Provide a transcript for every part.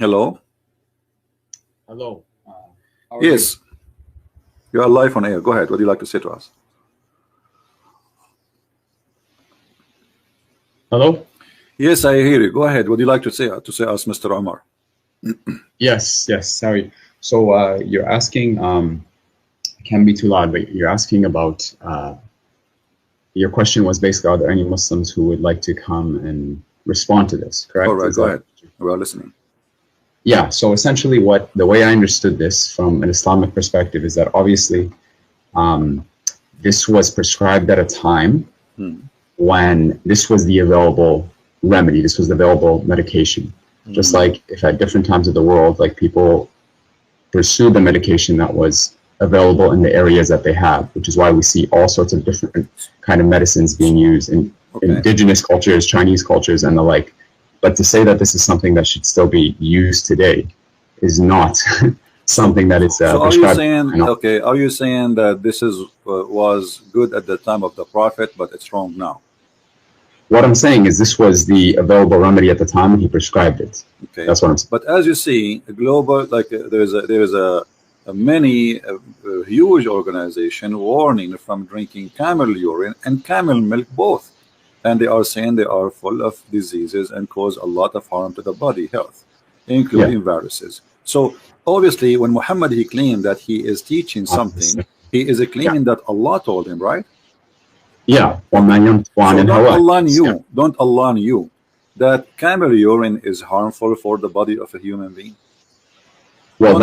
Hello. Hello. How are you? Yes, you are live on air. Go ahead. What do you like to say to us? Hello? Yes, I hear you. Go ahead. What do you like to say to us, Mr. Omar? Yes, sorry. So you're asking, it can be too loud, but you're asking about, your question was basically, are there any Muslims who would like to come and respond to this, correct? All right, Is go that- ahead. We are listening. Yeah, so essentially the way I understood this from an Islamic perspective is that obviously this was prescribed at a time when this was the available remedy, this was the available medication. Just like if at different times of the world, like people pursued the medication that was available in the areas that they have, which is why we see all sorts of different kind of medicines being used in indigenous cultures, Chinese cultures, and the like. But to say that this is something that should still be used today is not something that is So are you prescribed. saying okay? Are you saying that this is was good at the time of the Prophet, but it's wrong now? What I'm saying is this was the available remedy at the time when he prescribed it. Okay, That's what I'm saying. but as you see, a global there's a many huge organization warning from drinking camel urine and camel milk both, and they are saying they are full of diseases and cause a lot of harm to the body health, including viruses. So obviously, when Muhammad he claimed that he is teaching something, he is claiming that Allah told him, right? Yeah. So don't Allah knew that camel urine is harmful for the body of a human being? Well,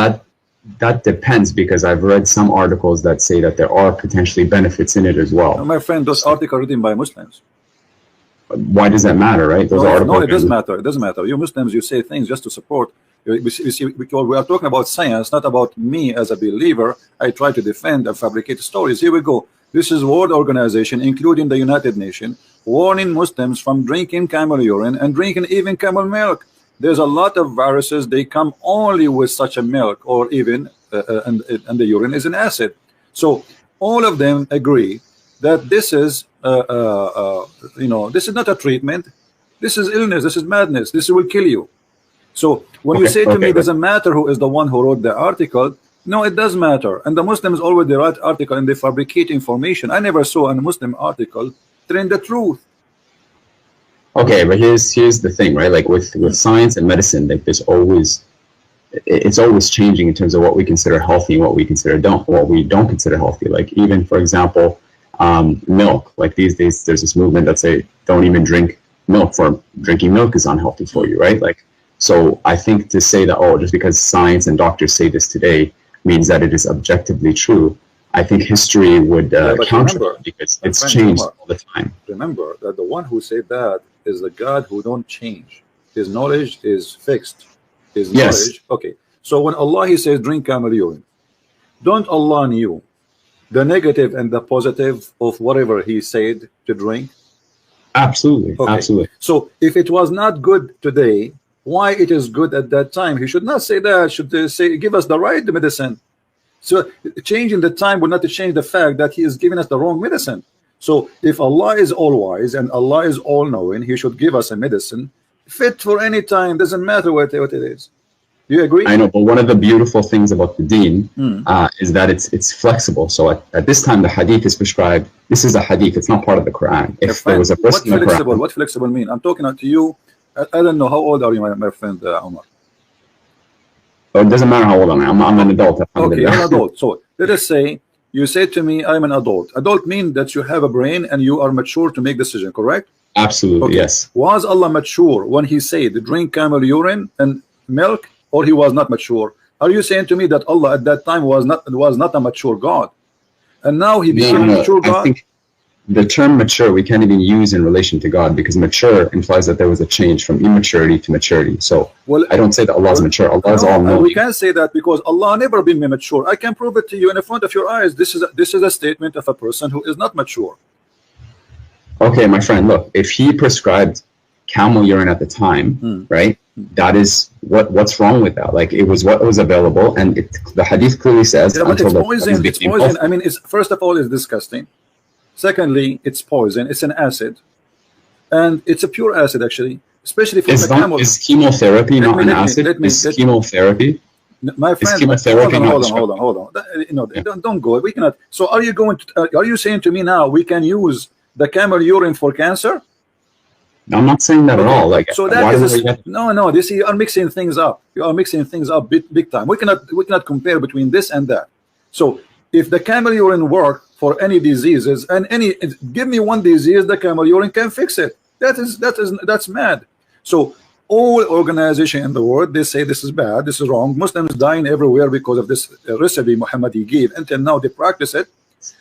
that depends, because I've read some articles that say that there are potentially benefits in it as well. My friend, those articles are written by Muslims. Why does that matter, right? Those are No, articles. it doesn't matter. It doesn't matter. You Muslims, you say things just to support. We are talking about science, not about me as a believer. I try to defend and fabricate stories. Here we go. This is World Organization, including the United Nations, warning Muslims from drinking camel urine and drinking even camel milk. There's a lot of viruses. They come only with such a milk, or even and the urine is an acid. So all of them agree that this is this is not a treatment. This is illness. This is madness. This will kill you. So when you say to me, it doesn't matter who is the one who wrote the article. No, it does matter. And the Muslims always they write article and they fabricate information. I never saw a Muslim article telling the truth. Okay, but here's the thing, right? Like with science and medicine, like it's always changing in terms of what we consider healthy and what we don't consider healthy. Like even, for example, milk. Like these days, there's this movement that say don't even drink milk, for drinking milk is unhealthy for you, right? Like, so I think to say that, oh, just because science and doctors say this today means that it is objectively true, I think history would counter that, because it's changed all the time. Remember that the one who said that is the God who don't change. His knowledge is fixed. His knowledge. Okay. So when Allah he says drink camel urine, don't Allah knew the negative and the positive of whatever he said to drink? Absolutely. Okay. Absolutely. So if it was not good today, why it is good at that time? He should not say that. Should say give us the right medicine. So changing the time will not change the fact that he is giving us the wrong medicine. So if Allah is all wise and Allah is all knowing, he should give us a medicine fit for any time. Doesn't matter what it is. Do you agree? I know, but one of the beautiful things about the deen is that it's flexible. So at this time, the hadith is prescribed. This is a hadith. It's not part of the Quran. If there was a verse in the Quran, what flexible mean? I'm talking to you. I don't know how old are you, my friend Omar? Oh, it doesn't matter how old I am. I'm an adult. Okay, you're an adult. So let us say you say to me, I'm an adult. Adult means that you have a brain and you are mature to make decision, correct? Absolutely, okay. Yes. Was Allah mature when he said drink camel urine and milk, or he was not mature? Are you saying to me that Allah at that time was not a mature God, and now he became a mature God? I think the term mature we can't even use in relation to God, because mature implies that there was a change from immaturity to maturity. So I don't say that Allah is mature. Allah is all knowing. We can't say that because Allah never been mature. I can prove it to you in front of your eyes. This is a statement of a person who is not mature. Okay, my friend, look, if he prescribed camel urine at the time, right? That is what's wrong with that? Like, it was what was available, and the hadith clearly says but it's poison. It's poison. I mean, it's first of all, it's disgusting. Secondly, it's poison. It's an acid, and it's a pure acid actually. especially from the camel. Is chemotherapy not an acid? Is chemotherapy? My friend, chemotherapy hold on. You know, don't go. We cannot. So are you going to? Are you saying to me now we can use the camel urine for cancer? I'm not saying that at all. Like, so that is no. This you are mixing things up. You are mixing things up big time. We cannot compare between this and that. So if the camel urine work for any diseases and give me one disease, the camel urine can fix it. That's mad. So all organization in the world, they say this is bad, this is wrong. Muslims dying everywhere because of this recipe Muhammad he gave. Until now they practice it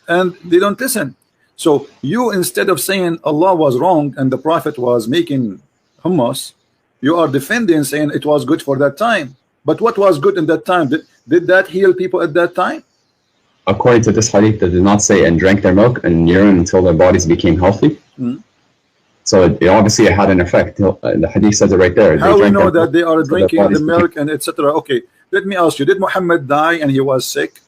and they don't listen. So you, instead of saying Allah was wrong and the Prophet was making hummus, you are defending, saying it was good for that time. But what was good in that time? Did that heal people at that time? According to this hadith, they did not say and drank their milk and urine until their bodies became healthy. So it obviously had an effect. The hadith says it right there. How we know that they are drinking the milk and etc.? Okay, let me ask you: did Muhammad die and he was sick?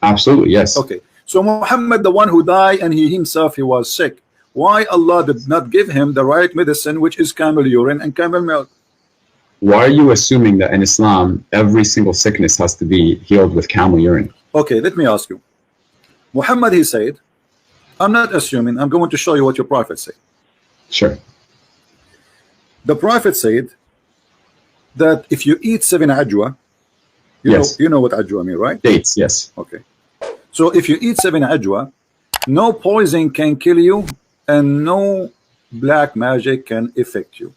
Absolutely, yes. Okay, so Muhammad, the one who died and he himself he was sick. Why Allah did not give him the right medicine, which is camel urine and camel milk? Why are you assuming that in Islam every single sickness has to be healed with camel urine? Okay, let me ask you. Muhammad, he said, I'm not assuming, I'm going to show you what your prophet said. Sure. The prophet said that if you eat 7 ajwa, you know what ajwa mean, right? Dates, yes. Okay. So if you eat 7 ajwa, no poison can kill you and no black magic can affect you.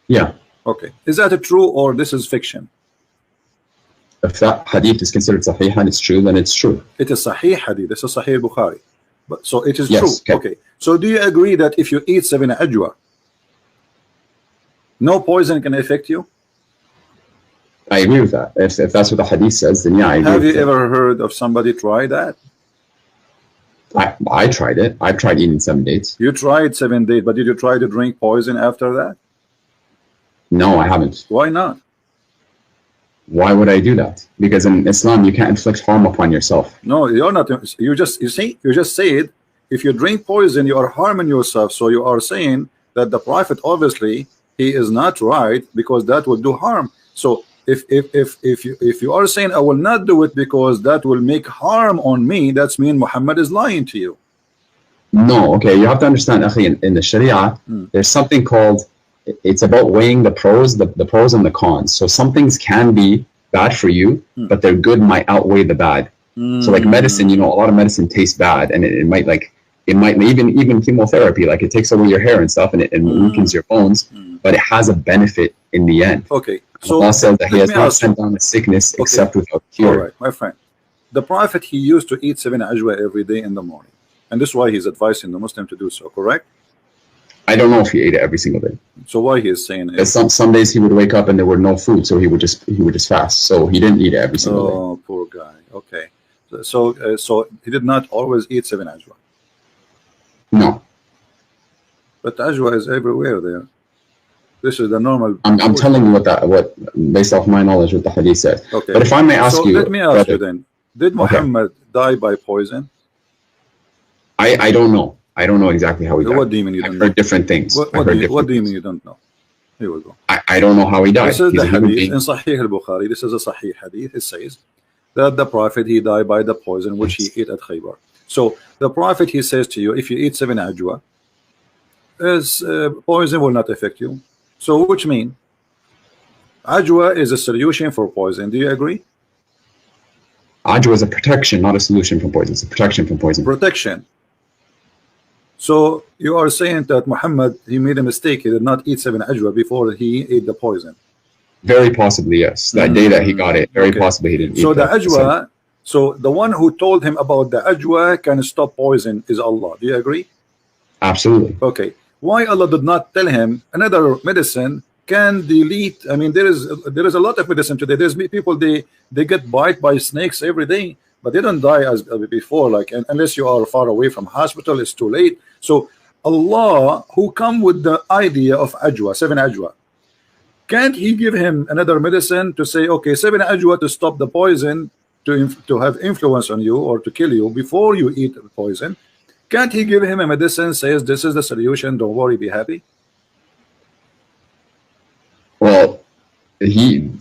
Yeah. Okay. Is that true or this is fiction? If that hadith is considered sahih and it's true, then it's true. It is sahih hadith. This is sahih Bukhari. But so it is true. Okay. So do you agree that if you eat 7 ajwa, no poison can affect you? I agree with that. If that's what the hadith says, then yeah, I agree. Have you ever heard of somebody try that? I tried it. I tried eating 7 dates. You tried 7 dates, but did you try to drink poison after that? No, I haven't. Why not? Why would I do that? Because in Islam you can't inflict harm upon yourself. No, you're not. You just said if you drink poison you are harming yourself. So you are saying that the Prophet obviously he is not right because that will do harm. So if you are saying I will not do it because that will make harm on me, that's mean Muhammad is lying to you. No, okay, you have to understand, akhi, in the Sharia, there's something called, it's about weighing the pros, the pros and the cons. So some things can be bad for you, but their good might outweigh the bad. So like medicine, you know, a lot of medicine tastes bad, and it might even chemotherapy, like it takes away your hair and stuff, and it weakens your bones, but it has a benefit in the end. Okay, so Allah says that He has not sent down a sickness except without cure. All right, my friend, the Prophet he used to eat 7 ajwa every day in the morning, and this is why he's advising the Muslim to do so. Correct? I don't know if he ate it every single day. So why he is saying it? Some days he would wake up and there were no food, so he would just fast. So he didn't eat it every single day. Oh, poor guy. Okay, so he did not always eat 7 ajwa. No. But ajwa is everywhere there. This is the normal. I'm telling you what based off my knowledge what the hadith says. Okay. But if I may ask you, let me ask you then: did Muhammad die by poison? I don't know. I don't know exactly how he died. What do you mean you don't know? I've heard different things. What do you mean you don't know? Here we go. I don't know how he died. This is the hadith in Sahih al-Bukhari. This is a Sahih hadith. It says that the Prophet he died by the poison which he ate at Khaybar. So the Prophet he says to you, if you eat 7 ajwa, poison will not affect you. So which mean ajwa is a solution for poison. Do you agree? Ajwa is a protection, not a solution from poison. It's a protection from poison. Protection. So you are saying that Muhammad he made a mistake. He did not eat 7 ajwa before he ate the poison. Very possibly, yes. That day that he got it, very possibly he didn't eat. So the ajwa, so the one who told him about the ajwa can stop poison is Allah. Do you agree? Absolutely. Okay. Why Allah did not tell him another medicine can delete? I mean, there is a lot of medicine today. There's people they get bite by snakes every day, but they don't die as before. Like unless you are far away from hospital, it's too late. So Allah, who come with the idea of ajwa, 7 ajwa, can't He give him another medicine to say, okay, 7 ajwa to stop the poison, to have influence on you or to kill you before you eat the poison? Can't He give him a medicine says this is the solution, don't worry, be happy?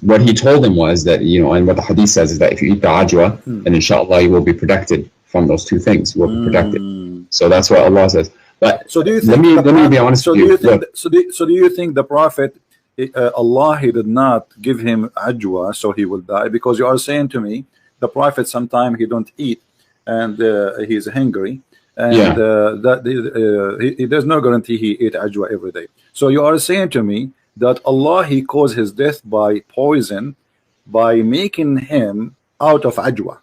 what he told him was that, you know, and what the hadith says is that if you eat the ajwa, then inshallah you will be protected from those two things. You will be protected. So that's what Allah says. But so do you think let me be honest with you. So do you think the Prophet, Allah, he did not give him ajwa so he will die? Because you are saying to me the Prophet sometime he don't eat and he's hungry, and there's no guarantee he eat ajwa every day. So you are saying to me that Allah, he caused his death by poison, by making him out of ajwa.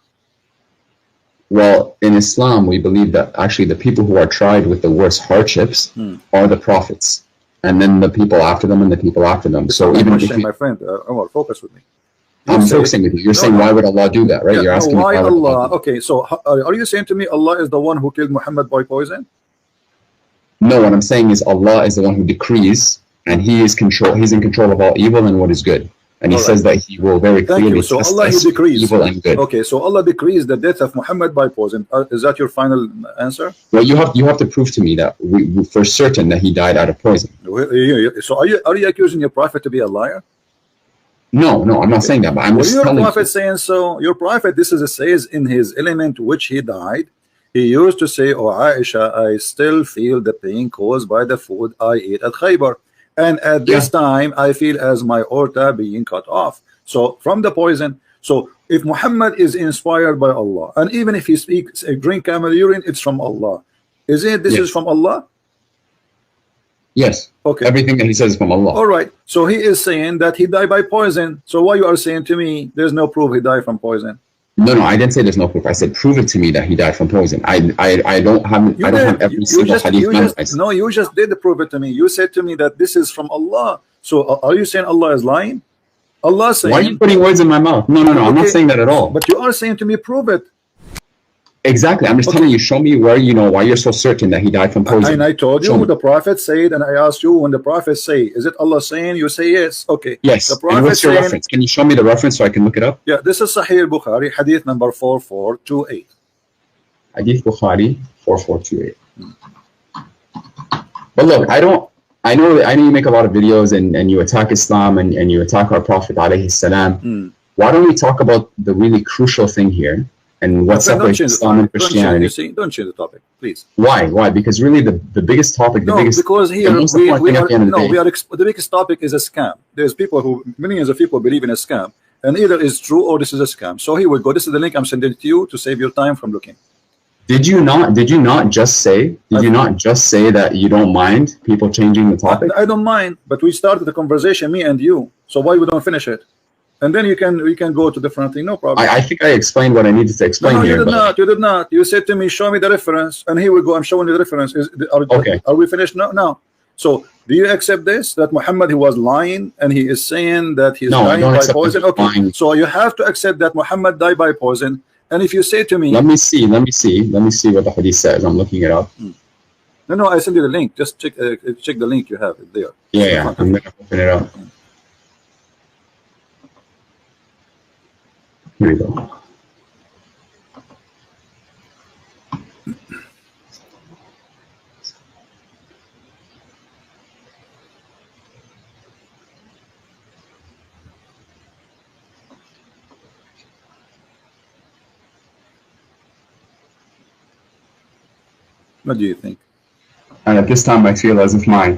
Well, in Islam, we believe that actually the people who are tried with the worst hardships are the prophets, and then the people after them, and the people after them. So even if my friend, Omar, focus with me. I'm focusing with you. You're saying, why would Allah do that, right? You're asking why Allah. Okay, so are you saying to me Allah is the one who killed Muhammad by poison? No, what I'm saying is Allah is the one who decrees, and He is He's in control of all evil and what is good. And He says that He will very clearly so test Allah, us He decrees evil and good. Okay, so Allah decrees the death of Muhammad by poison. Is that your final answer? Well, you have to prove to me that we for certain that he died out of poison. So are you accusing your prophet to be a liar? No, I'm not saying that, but I'm just telling you. Your prophet saying so. Your prophet, this is says in his element which he died. He used to say, "Oh Aisha, I still feel the pain caused by the food I ate at Khaybar, and at this time I feel as my aorta being cut off." So from the poison. So if Muhammad is inspired by Allah, and even if he speaks, drink camel urine, it's from Allah. Isn't it? This is from Allah. Yes. Okay. Everything that he says is from Allah. All right. So he is saying that he died by poison. So why you are saying to me there's no proof he died from poison? No, I didn't say there's no proof. I said prove it to me that he died from poison. I don't have every single hadith memorized. No, you just did prove it to me. You said to me that this is from Allah. So are you saying Allah is lying? Allah saying. Why are you putting words in my mouth? No. I'm not saying that at all. But you are saying to me, prove it. Exactly. I'm just telling you, show me where, you know, why you're so certain that he died from poison. And I told you the Prophet said, and I asked you when the Prophet say, is it Allah saying? You say yes. Okay. Yes. The Prophet and what's your reference? Can you show me the reference so I can look it up? Yeah, this is Sahih Bukhari, hadith number 4428. Hadith Bukhari 4428. But look, I know you make a lot of videos and you attack Islam and you attack our Prophet alayhi salam. Why don't we talk about the really crucial thing here? And what separates Islam and Christianity? Don't change the topic, please. Why? Because really the biggest topic, because here the biggest topic is a scam. There's people millions of people believe in a scam, and either it's true or this is a scam. So here we go. This is the link I'm sending to you to save your time from looking. Did you not just say that you don't mind people changing the topic? I don't mind, but we started the conversation, me and you. So why we don't finish it? And then we can go to different thing, no problem. I think I explained what I needed to explain here. You did not. You said to me, show me the reference, and here we go. I'm showing you the reference. Okay. Are we finished now? So do you accept this? That Muhammad, he was lying, and he is saying that he's dying by poison? Okay. Lying. So you have to accept that Muhammad died by poison. And if you say to me, let me see what the hadith says. I'm looking it up. No, I send you the link. Just check the link you have it there. Yeah. I'm gonna open it up. Here we go. What do you think? And at this time, I feel as if my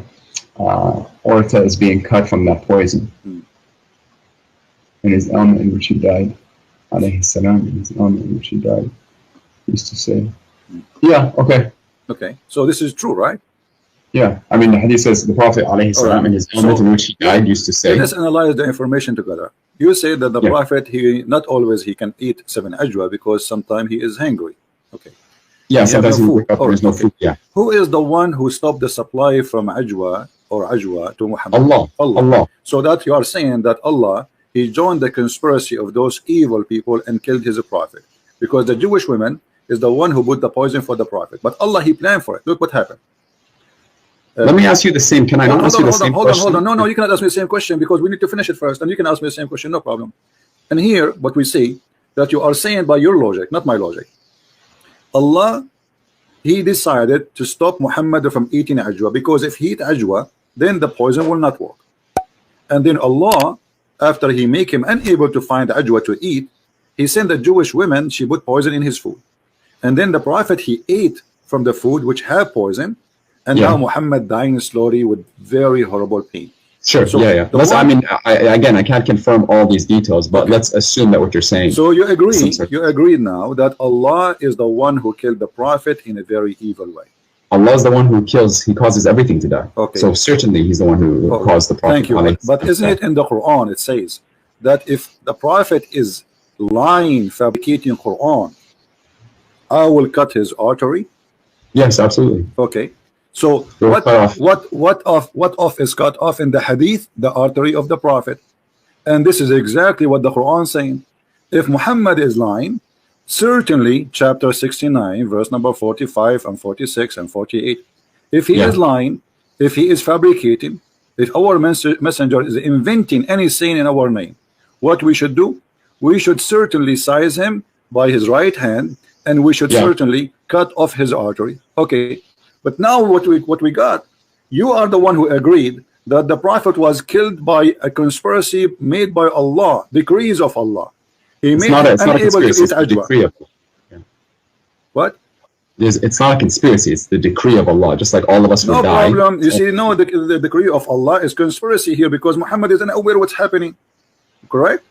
aorta is being cut from that poison. In his ailment in which he died, alayhi salam, in his ailment in which he died, he used to say, yeah, okay. Okay, so this is true, right? Yeah, I mean, the hadith says the Prophet alayhi salam, in his ailment in which he died, used to say. Let's analyze the information together. You say that the Prophet, he not always he can eat 7 ajwa because sometimes he is hungry. Okay. Yeah, sometimes he wake up, there is no food. Yeah. Who is the one who stopped the supply from ajwa to Muhammad? Allah. So that you are saying that Allah, he joined the conspiracy of those evil people and killed his prophet, because the Jewish woman is the one who put the poison for the prophet, but Allah, he planned for it. Look what happened. Let me ask you the same. Can I not ask you the same question? Hold on. No, you cannot ask me the same question because we need to finish it first, and you can ask me the same question, no problem. And here, what we see that you are saying by your logic, not my logic. Allah, he decided to stop Muhammad from eating ajwa, because if he eat ajwa, then the poison will not work. And then Allah, after he make him unable to find ajwa to eat, he sent a Jewish woman, she put poison in his food. And then the Prophet, he ate from the food which have poison, and now Muhammad dying slowly with very horrible pain. Sure. So let's, I mean, again, I can't confirm all these details, but let's assume that what you're saying. So you agree now that Allah is the one who killed the Prophet in a very evil way. Allah is the one who kills, he causes everything to die. Okay. So certainly he's the one who caused the Prophet. Thank you. But isn't it in the Quran, it says that if the Prophet is lying, fabricating Quran, I will cut his artery? Yes, absolutely. Okay. So what off is cut off in the hadith? The artery of the Prophet. And this is exactly what the Quran is saying. If Muhammad is lying, certainly chapter 69 verse number 45 and 46 and 48, if he is lying, if he is fabricating, if our messenger is inventing any saying in our name, what we should do? We should certainly seize him by his right hand, and we should certainly cut off his artery. Okay. But now what we got, you are the one who agreed that the Prophet was killed by a conspiracy made by Allah, decrees of Allah. He made him unable to eat ajwa. What? It's not a conspiracy, it's the decree of Allah, just like all of us will die. No problem. You see, no, the decree of Allah is conspiracy here because Muhammad isn't aware what's happening. Correct?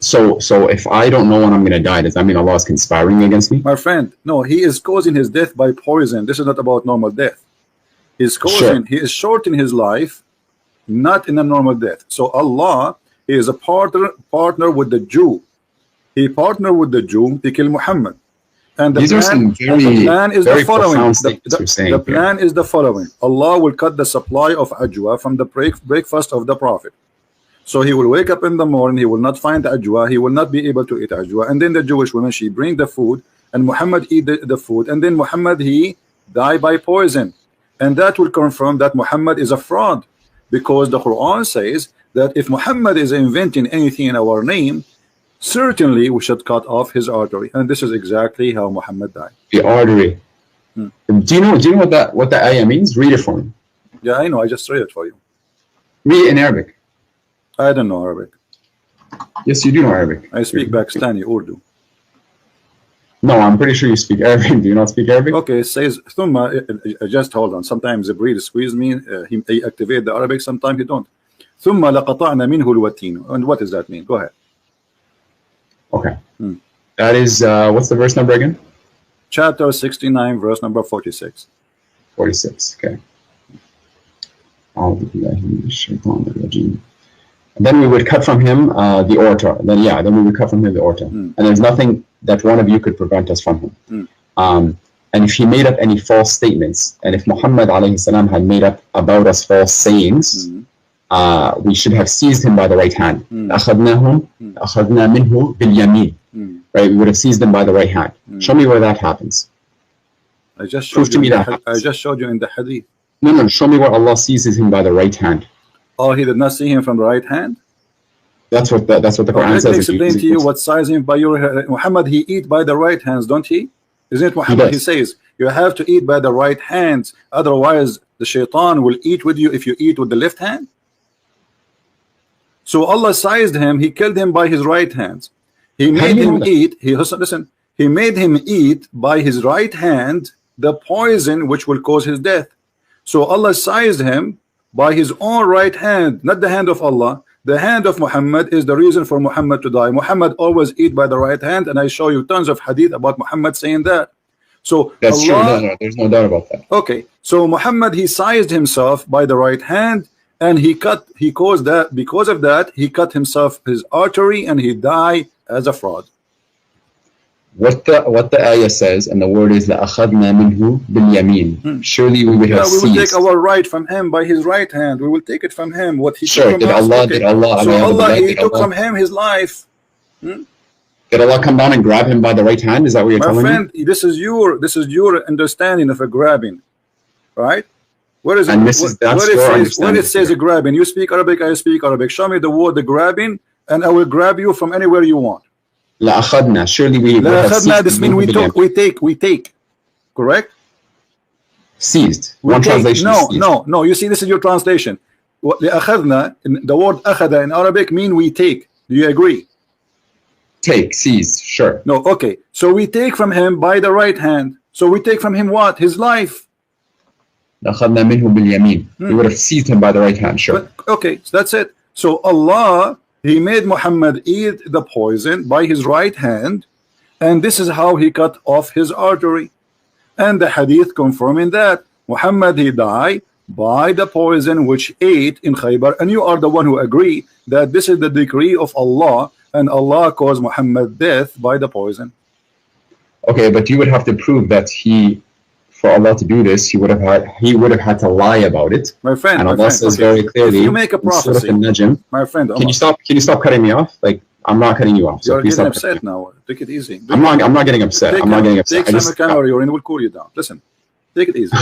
So if I don't know when I'm going to die, does that mean Allah is conspiring against me? My friend, no, he is causing his death by poison. This is not about normal death. He's causing, he is shortening his life, not in a normal death. So Allah is a partner with the Jew. He partnered with the Jew to kill Muhammad. And the plan is the following. The plan is the following. Allah will cut the supply of ajwa from the breakfast of the Prophet. So he will wake up in the morning, he will not find ajwa, he will not be able to eat ajwa. And then the Jewish woman, she bring the food, and Muhammad eat the food. And then Muhammad, he die by poison. And that will confirm that Muhammad is a fraud. Because the Quran says that if Muhammad is inventing anything in our name, certainly we should cut off his artery. And this is exactly how Muhammad died. The artery. Do you know what that ayah means? Read it for me. Yeah, I know. I just read it for you. Read it in Arabic. I don't know Arabic. Yes, you do know Arabic. I speak Pakistani Urdu. No, I'm pretty sure you speak Arabic. Do you not speak Arabic? Okay, it says thumma. Just hold on. Sometimes the breed squeeze me. He activate the Arabic. Sometimes he don't. Thumma laqata'na minhu alwatin. And what does that mean? Go ahead. Okay. That is what's the verse number again? Chapter 69, verse number 46. 46. Okay. Then we would cut from him the aorta. Then we would cut from him the aorta. And there's nothing that one of you could prevent us from him. And if he made up any false statements, and if Muhammad alayhi salam had made up about us false sayings, we should have seized him by the right hand. أخذنا منه باليمين. Right, we would have seized him by the right hand. Show me where that happens. I just showed you in the hadith. No, show me where Allah seizes him by the right hand. Oh, he did not see him from the right hand? That's what the Quran says. Let me explain to you what sizing by your Muhammad, he eat by the right hands, don't he? Isn't it Muhammad? He says you have to eat by the right hands, otherwise the shaitan will eat with you if you eat with the left hand. So Allah sized him, he killed him by his right hands. He made him eat, he made him eat by his right hand the poison which will cause his death. So Allah sized him by his own right hand, not the hand of Allah. The hand of Muhammad is the reason for Muhammad to die. Muhammad always eat by the right hand, and I show you tons of hadith about Muhammad saying that. So that's true. No, there's no doubt about that. Okay, so Muhammad, he sized himself by the right hand, and he caused that. Because of that, he cut himself his artery, and he died as a fraud. What the ayah says, and the word is لَأَخَذْنَا مِنْهُ بِالْيَمِينِ. Surely we would have seized. We will take our right from him by his right hand. We will take it from him. What he took from us. Did Allah he took from him his life. Did Allah come down and grab him by the right hand? Is that what you're telling me? My friend, this is your understanding of a grabbing, right? Where is it? When it says a grabbing, you speak Arabic, I speak Arabic. Show me the word the grabbing, and I will grab you from anywhere you want. لأخذنا. Surely we لأخذنا, this means we take. Correct? Seized. One translation. No. You see, this is your translation. لأخذنا, the word أخذ in Arabic mean we take. Do you agree? Take, seize, sure. No, okay. So we take from him by the right hand. So we take from him what? His life. أخذنا منه باليمين. We would have seized him by the right hand, sure. But, okay, so that's it. So Allah, He made Muhammad eat the poison by his right hand, and this is how he cut off his artery. And the hadith confirming that Muhammad, he died by the poison which ate in Khaybar, and you are the one who agree that this is the decree of Allah, and Allah caused Muhammad death by the poison. Okay, but you would have to prove that for Allah to do this, he would have had to lie about it. My friend, and Allah says very clearly, if you make a prophecy, my friend, can you stop cutting me off? Like, I'm not cutting you off. So you're getting upset now. Take it easy. I'm not getting upset. I'm not getting upset. Take some camera, or we'll cool you down. Listen, take it easy.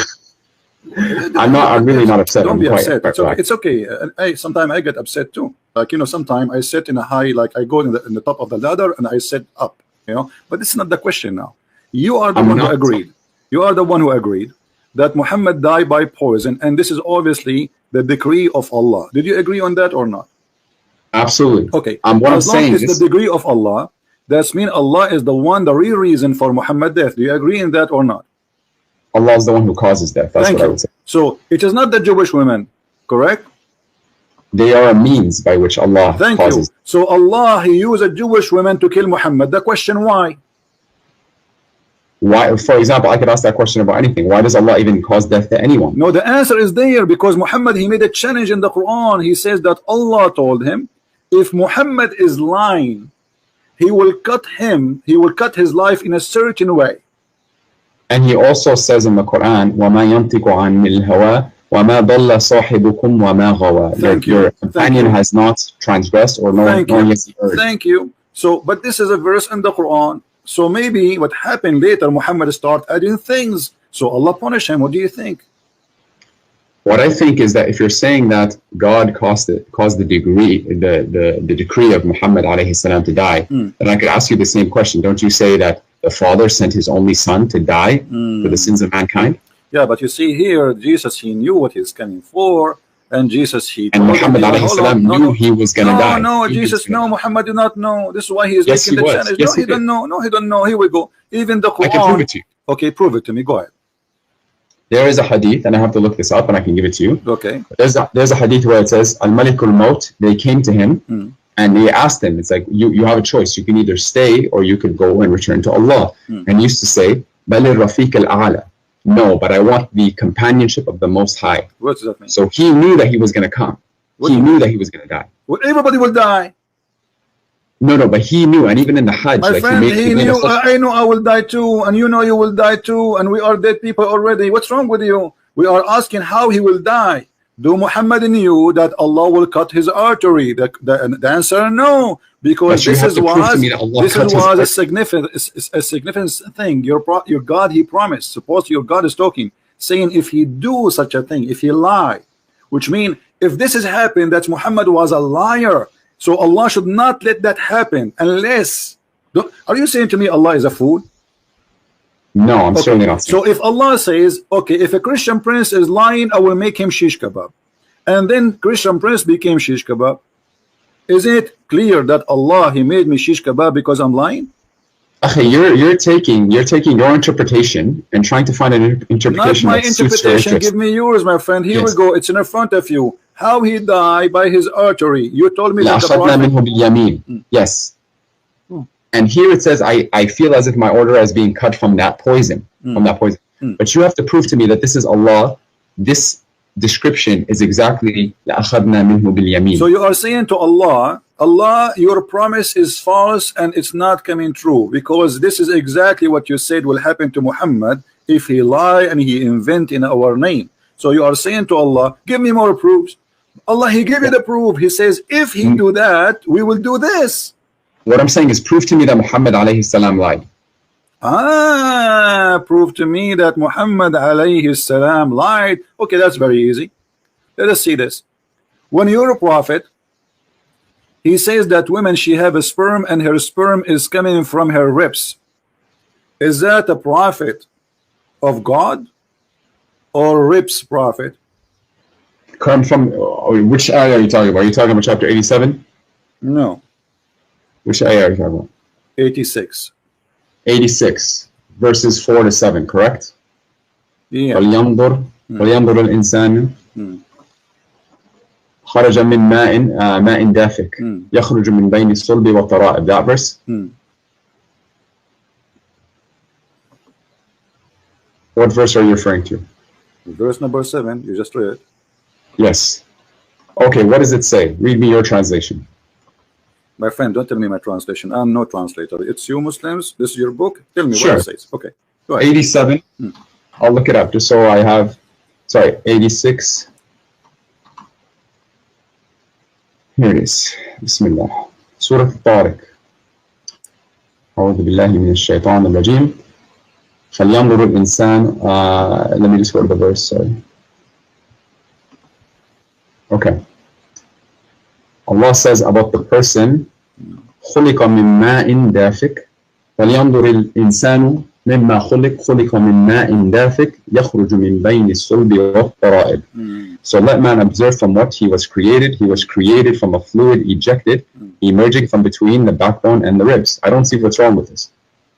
I'm really not upset. Don't be upset. It's okay. Sometimes I get upset too. Like, sometimes I sit in a high, like I go in the top of the ladder and I sit up. But this is not the question now. You are the one who agreed. You are the one who agreed that Muhammad died by poison, and this is obviously the decree of Allah. Did you agree on that or not? Absolutely. Okay. What I'm saying is the decree of Allah. That means Allah is the real reason for Muhammad's death. Do you agree in that or not? Allah is the one who causes death. That's what I would say. So it is not the Jewish women, correct? They are a means by which Allah causes. So Allah, He used a Jewish woman to kill Muhammad. The question, why? Why, for example, I could ask that question about anything. Why does Allah even cause death to anyone? No, the answer is there, because Muhammad, he made a challenge in the Quran. He says that Allah told him, if Muhammad is lying, he will cut his life in a certain way. And he also says in the Quran, وَمَا يَنْطِقُ عَنِ الْهَوَىٰ وَمَا ضَلَّ صَاحِبُكُمْ وَمَا غَوَىٰ. Your companion has not transgressed or nor has he erred. Thank you. So, but this is a verse in the Quran. So maybe what happened later, Muhammad started adding things. So Allah punished him. What do you think? What I think is that if you're saying that God caused the decree of Muhammad alayhi salam to die, then I could ask you the same question. Don't you say that the Father sent his only Son to die for the sins of mankind? Yeah, but you see here, Jesus, he knew what he's coming for. And Jesus, and Muhammad alayhi salam knew he was going to die. Muhammad did not know. This is why he is making the challenge. Yes, he didn't know. No, he didn't know. Here we go. Even the Quran. I can prove it to you. Okay, prove it to me. Go ahead. There is a hadith, and I have to look this up, and I can give it to you. Okay. There's a hadith where it says, Al-Malikul Maut, they came to him, and they asked him, it's like, you have a choice. You can either stay, or you could go and return to Allah. And he used to say, Balir Rafiq al-A'la. No, but I want the companionship of the Most High. What does that mean? So he knew that he was going to come. He knew that he was going to die. Well, everybody will die. No, but he knew, and even in the Hajj, my friend, he knew. I know I will die too, and you know you will die too, and we are dead people already. What's wrong with you? We are asking how he will die. Do Muhammad knew that Allah will cut his artery? The answer, no, because this was a significant thing. Your God, He promised. Suppose your God is talking, saying if He do such a thing, if He lie, which means if this has happened, that Muhammad was a liar. So Allah should not let that happen unless. Are you saying to me Allah is a fool? No, I'm certainly not. So if Allah says, okay, if a Christian prince is lying, I will make him shish kebab, and then Christian prince became shish kebab, is it clear that Allah, He made me shish kebab because I'm lying? Okay, you're taking your interpretation and trying to find an interpretation. Not my interpretation. Give me yours, my friend. Here we go. It's in front of you. How he died by his artery. You told me that the Prophet. Yes. And here it says, I feel as if my order is being cut from that poison. But you have to prove to me that this is Allah. This description is exactly so you are saying to Allah, your promise is false and it's not coming true, because this is exactly what you said will happen to Muhammad if he lie and he invent in our name. So you are saying to Allah, give me more proofs. Allah, He gave you the proof. He says, if he do that, we will do this. What I'm saying is, prove to me that Muhammad alayhi salam lied. Prove to me that Muhammad alayhi salam lied. Okay, that's very easy. Let us see this. When you're a prophet, he says that women, she have a sperm and her sperm is coming from her ribs. Is that a prophet of God or ribs prophet? Come from which ayah are you talking about? Are you talking about chapter 87? No, Which ayah are you talking about? 86. 86, verses 4 to 7, correct? Yeah. فلينظر الإنسان خرج من ماء دافق يخرج من بين الصلب والترائب. That verse? What verse are you referring to? Verse number 7, you just read. Yes. Okay, what does it say? Read me your translation. My friend, don't tell me my translation. I'm no translator. It's you Muslims. This is your book. Tell me Sure. what it says. Okay. Go ahead. 87. I'll look it up just so I have. Sorry, 86. Here it is. Bismillah. Surah Al-Tariq. أعوذ بالله من الشيطان الرجيم. فلينظر الإنسان. Let me just go to the verse. Sorry. Okay. Allah says about the person خلق من ماء دافق فلينظر الإنسان مما خلق من ماء دافق يخرج من بين الصلب والترائب. So let man observe from what he was created. He was created from a fluid ejected, emerging from between the backbone and the ribs. I don't see what's wrong with this.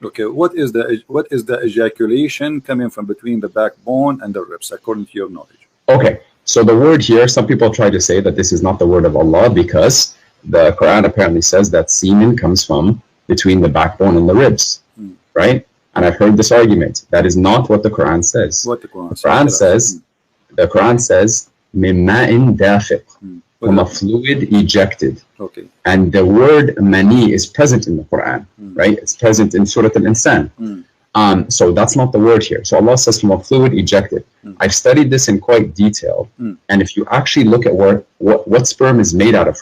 Okay, what is the ejaculation coming from between the backbone and the ribs, according to your knowledge? Okay, so the word here, some people try to say that this is not the word of Allah because the Quran apparently says that semen comes from between the backbone and the ribs, right? And I've heard this argument. That is not what the Quran says. What the Quran says? The Quran says, "Min ma'in dafiq," from a fluid ejected. Okay. And the word mani is present in the Quran, right? It's present in Surah Al-Insan. So that's not the word here. So Allah says from a fluid ejected. I've studied this in quite detail. And if you actually look at what sperm is made out of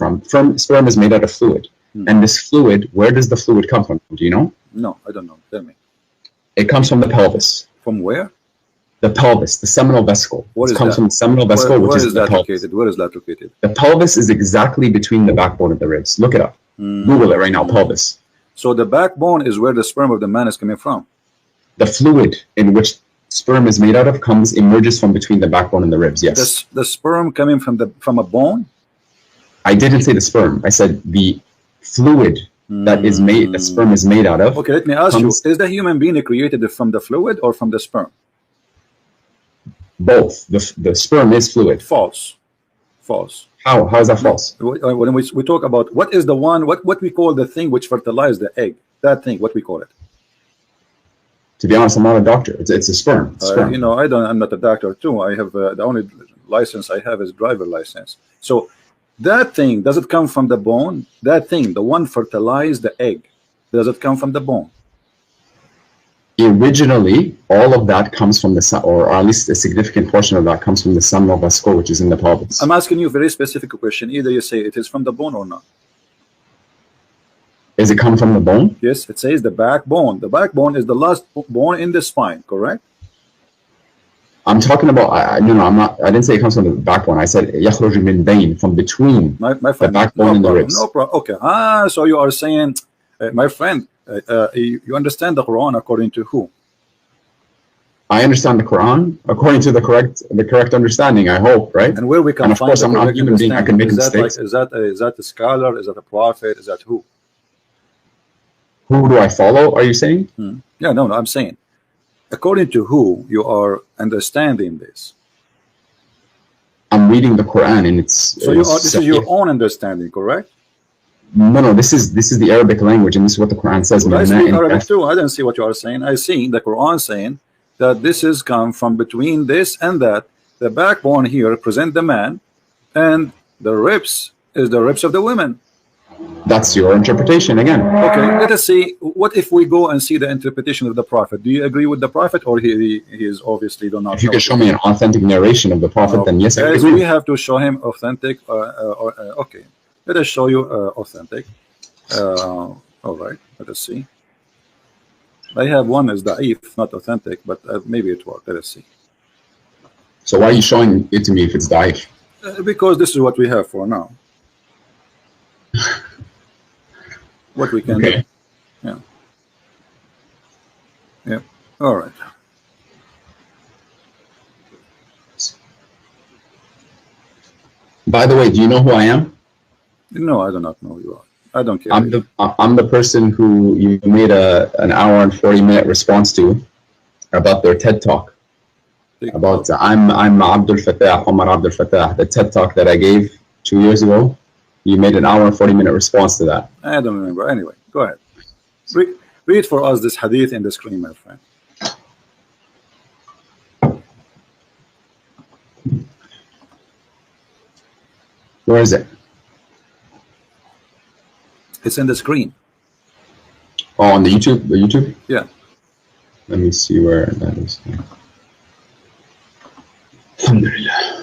sperm is made out of fluid. And this fluid, where does the fluid come from? Do you know? No, I don't know. Tell me. It comes from the pelvis. From where? The pelvis, the seminal vesicle. What it comes from the seminal vesicle, which is the pelvis. Located? Where is that located? The pelvis is exactly between the backbone and the ribs. Look it up. Google it right now, pelvis. So the backbone is where the sperm of the man is coming from. The fluid in which sperm is made out of emerges from between the backbone and the ribs. Yes. The sperm coming from a bone? I didn't say the sperm. I said the fluid that is made, the sperm is made out of. Okay, let me ask you, is the human being created from the fluid or from the sperm? Both. The sperm is fluid. False. False. How is that false? When we talk about what is the one, what we call the thing which fertilizes the egg, that thing, what we call it? To be honest, I'm not a doctor. It's a sperm. You know, I'm not a doctor too. I have the only license I have is driver license. So that thing, does it come from the bone? That thing, the one fertilized the egg, does it come from the bone? Originally, all of that comes from or at least a significant portion of that comes from the seminal vesicle, which is in the pelvis. I'm asking you a very specific question. Either you say it is from the bone or not. Is it come from the bone? Yes, it says the backbone. The backbone is the last bone in the spine, correct? I'm talking about, I didn't say it comes from the backbone. I said يخرج من بين, from between my friend, the backbone and the ribs. No problem. Okay. So you are saying, my friend, you understand the Quran according to who? I understand the Quran according to the correct understanding, I hope, right? And where we can and of find course, I'm not a human being. I can make mistakes. Is that a scholar? Is that a prophet? Is that who? Who do I follow, are you saying? Yeah, no, I'm saying, according to who you are understanding this? I'm reading the Quran and it's... So this is your own understanding, correct? No, this is the Arabic language, and this is what the Quran says. Well, I speak Arabic too. I don't see what you are saying. I see the Quran saying that this is come from between this and that. The backbone here represent the man, and the ribs is the ribs of the women. That's your interpretation again. Okay, let us see. What if we go and see the interpretation of the Prophet? Do you agree with the Prophet, or he is obviously do not? If you can show me an authentic narration of the Prophet, then yes, I agree. We have to show him authentic. Okay, let us show you authentic. All right, let us see. I have one as da'if, not authentic, but maybe it worked. Let us see. So why are you showing it to me if it's da'if? Because this is what we have for now. What we can do. Yeah. All right. By the way, do you know who I am? No, I do not know who you are. I don't care. I'm the person who you made an hour and 40-minute response to about their TED talk. About I'm Abdul Fattah, Omar Abdul Fattah, the TED talk that I gave 2 years ago. You made an hour and 40-minute response to that. I don't remember. Anyway, go ahead. Read for us this hadith in the screen, my friend. Where is it? It's in the screen. Oh, on the YouTube? The YouTube? Yeah. Let me see where that is. Alhamdulillah.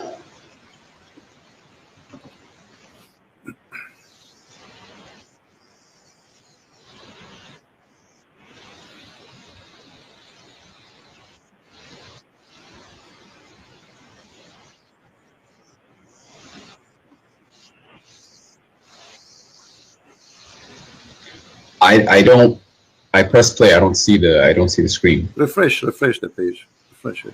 I press play. I don't see the screen. Refresh the page. Refresh it.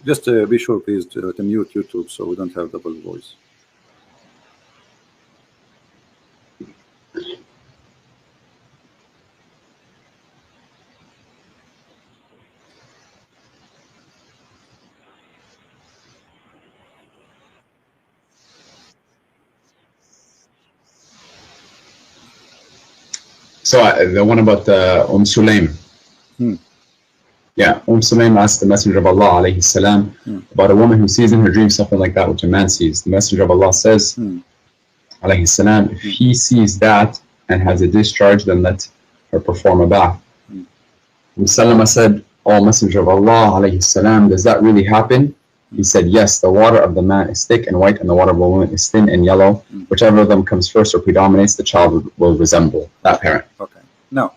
Just be sure, please, to mute YouTube so we don't have double voice. So the one about Sulaim. Yeah, Sulaim asked the Messenger of Allah alayhi salam about a woman who sees in her dream something like that which a man sees. The Messenger of Allah says alayhi salam, if he sees that and has a discharge, then let her perform a bath. Salama said, "Oh Messenger of Allah alayhi salam, does that really happen?" He said, yes, the water of the man is thick and white and the water of the woman is thin and yellow. Whichever of them comes first or predominates, the child will resemble that parent. Okay. Now,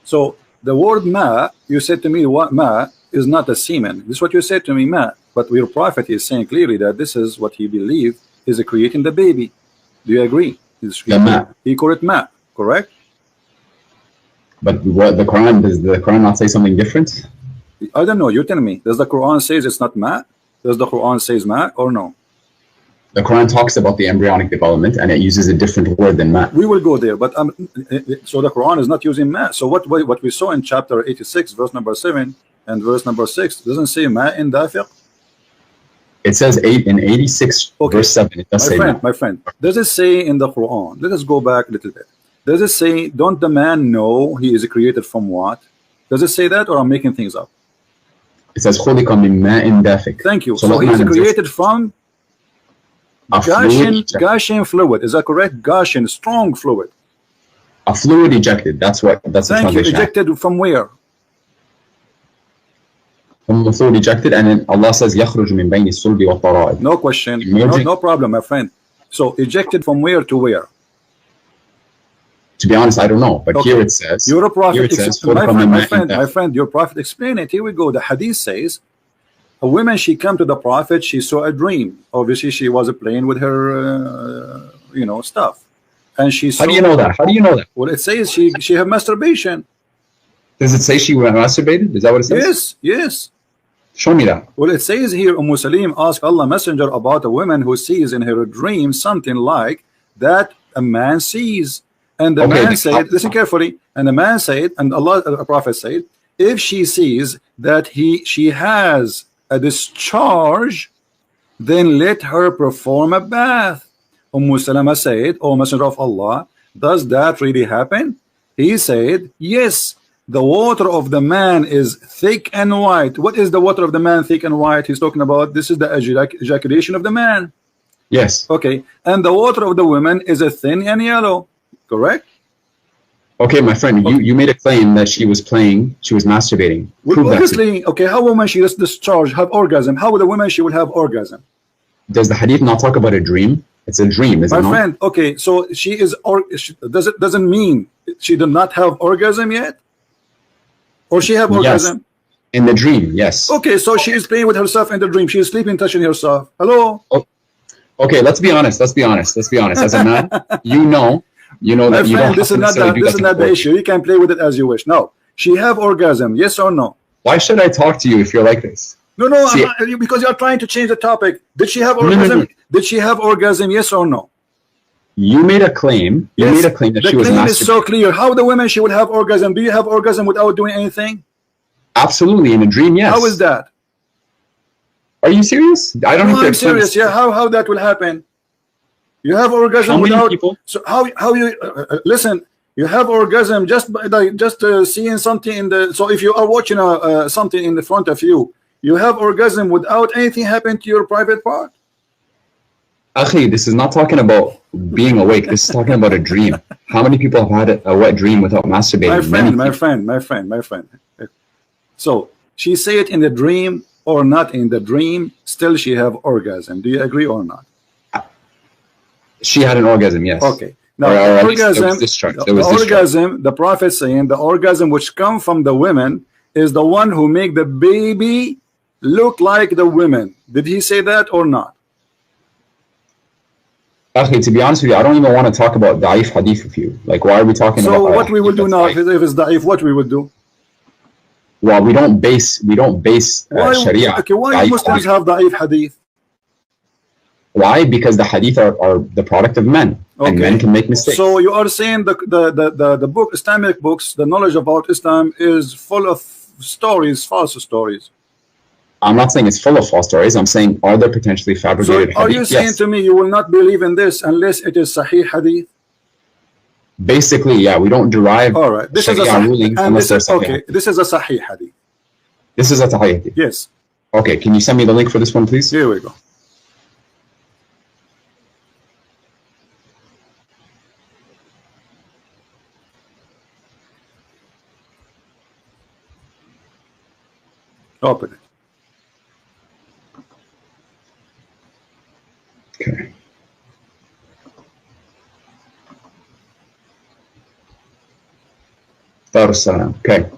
so the word ma, you said to me, what ma is not a semen. This is what you said to me, ma. But your prophet is saying clearly that this is what he believed is creating the baby. Do you agree? He called it ma, correct? But what the Quran, does the Quran not say something different? I don't know. You tell me. Does the Quran say it's not ma? Does the Quran say ma or no? The Quran talks about the embryonic development and it uses a different word than ma. We will go there, but so the Quran is not using ma. So what we saw in chapter 86, verse number 7 and verse number 6 doesn't say ma in dafiq. It says 8 in 86 verse 7. It does say ma. My friend, does it say in the Quran? Let us go back a little bit. Does it say, don't the man know he is created from what? Does it say that, or I'm making things up? It says خُلِقَ مِن مَاءٍ دَافِقٍ. Thank you. So he's created from Gaussian fluid. Is that correct? Gaussian, strong fluid. A fluid ejected. That's the translation. Ejected from where? From the fluid ejected, and then Allah says يَخْرُجُ مِن بَيْنِ الصُّلْبِ وَالتَّرَائِبِ. No question. No problem, my friend. So ejected from where to where? To be honest, I don't know. But here it says, you're a prophet. My friend, your prophet explain it. Here we go. The hadith says, a woman, she come to the prophet, she saw a dream. Obviously, she was playing with her, stuff. And she saw, how do you know that? How do you know that? Well, it says she had masturbation. Does it say she masturbated? Is that what it says? Yes. Show me that. Well, it says here, Salim asked Allah Messenger about a woman who sees in her dream something like that a man sees. And the man said, listen carefully, and the man said, and Allah, the Prophet said, if she sees that she has a discharge, then let her perform a bath. Salama said, O Messenger of Allah, does that really happen? He said, yes, the water of the man is thick and white. What is the water of the man thick and white? He's talking about, this is the ejaculation of the man. Yes. Okay, and the water of the woman is a thin and yellow. Correct? Okay, my friend, you made a claim that she was masturbating. Well, obviously, okay, how woman she does discharge, have orgasm? How would a woman she will have orgasm? Does the hadith not talk about a dream? It's a dream, isn't it? My friend, okay, so she is, doesn't mean she did not have orgasm yet? Or she have orgasm? Yes. In the dream, yes. Okay, so she is playing with herself in the dream. She is sleeping, touching herself. Hello? Oh, okay, let's be honest. As a man, you know that you don't. This is not the issue. You can play with it as you wish. No, she have orgasm. Yes or no? Why should I talk to you if you're like this? No, no, See, because you're trying to change the topic. Did she have no, orgasm? no. Did she have orgasm? Yes or no? You made a claim. You made a claim that the she was claim is so masturbating. clear. How the women she would have orgasm? Do you have orgasm without doing anything? Absolutely, in a dream, yes. How is that? Are you serious? I don't No, have to I'm explain serious. this. Yeah, how that will happen? You have orgasm How many without people? So how you listen? You have orgasm just by seeing something in the. So if you are watching something in the front of you, you have orgasm without anything happen to your private part. Akhi, this is not talking about being awake. This is talking about a dream. How many people have had a wet dream without masturbating? My friend. So she say it in the dream or not in the dream, still she have orgasm. Do you agree or not? She had an orgasm, yes. Okay. Now or orgasm, the Prophet saying the orgasm which come from the women is the one who make the baby look like the women. Did he say that or not? Akhi, to be honest with you, I don't even want to talk about da'if hadith with you. Like, why are we talking about? So what we will do now, if it's da'if, what we would do? Well, we don't base Sharia. Okay, why Muslims have da'if hadith? Why? Because the hadith are the product of men, and men can make mistakes. So you are saying the book, Islamic books, the knowledge about Islam is full of stories, false stories. I'm not saying it's full of false stories. I'm saying, are there potentially fabricated hadith? Are you saying to me you will not believe in this unless it is Sahih hadith? Basically, yeah, we don't derive this Sharia is a rulings unless they're Sahih. Okay, this is a Sahih hadith. This is a Sahih hadith. Yes. Okay, can you send me the link for this one, please? Here we go. Open it. Okay. Dar es Salaam. Okay.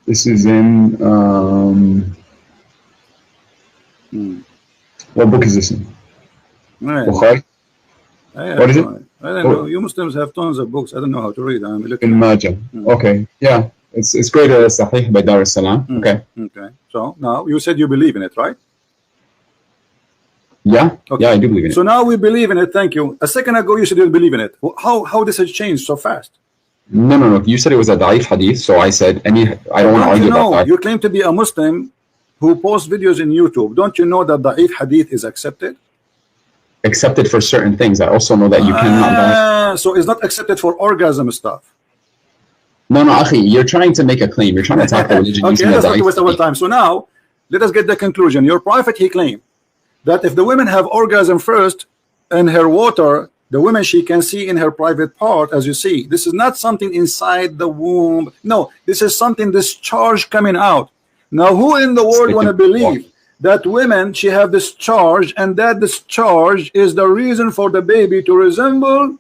This is in what book is this in? Bukhari? What is it? I don't know. You Muslims have tons of books. I don't know how to read. I'm looking. In Majah. Okay. Yeah. It's great. Sahih by Dar es Salaam. Okay. Okay. So now you said you believe in it, right? Yeah. Okay. Yeah, I do believe in it. So now we believe in it. Thank you. A second ago you said you believe in it. How this has changed so fast? No. You said it was a da'if hadith, so I said I don't want to argue about that. You claim to be a Muslim who posts videos in YouTube. Don't you know that da'if hadith is accepted? Accepted for certain things. I also know that you cannot. So it's not accepted for orgasm stuff. No, Akhi, you're trying to make a claim. You're trying to attack the religion. Okay, let's not waste our time. So now, let us get the conclusion. Your prophet, he claimed that if the women have orgasm first in her water, the woman she can see in her private part, as you see. This is not something inside the womb. No, this is something discharge coming out. Now, who in the world want to believe that women, she have discharge, and that discharge is the reason for the baby to resemble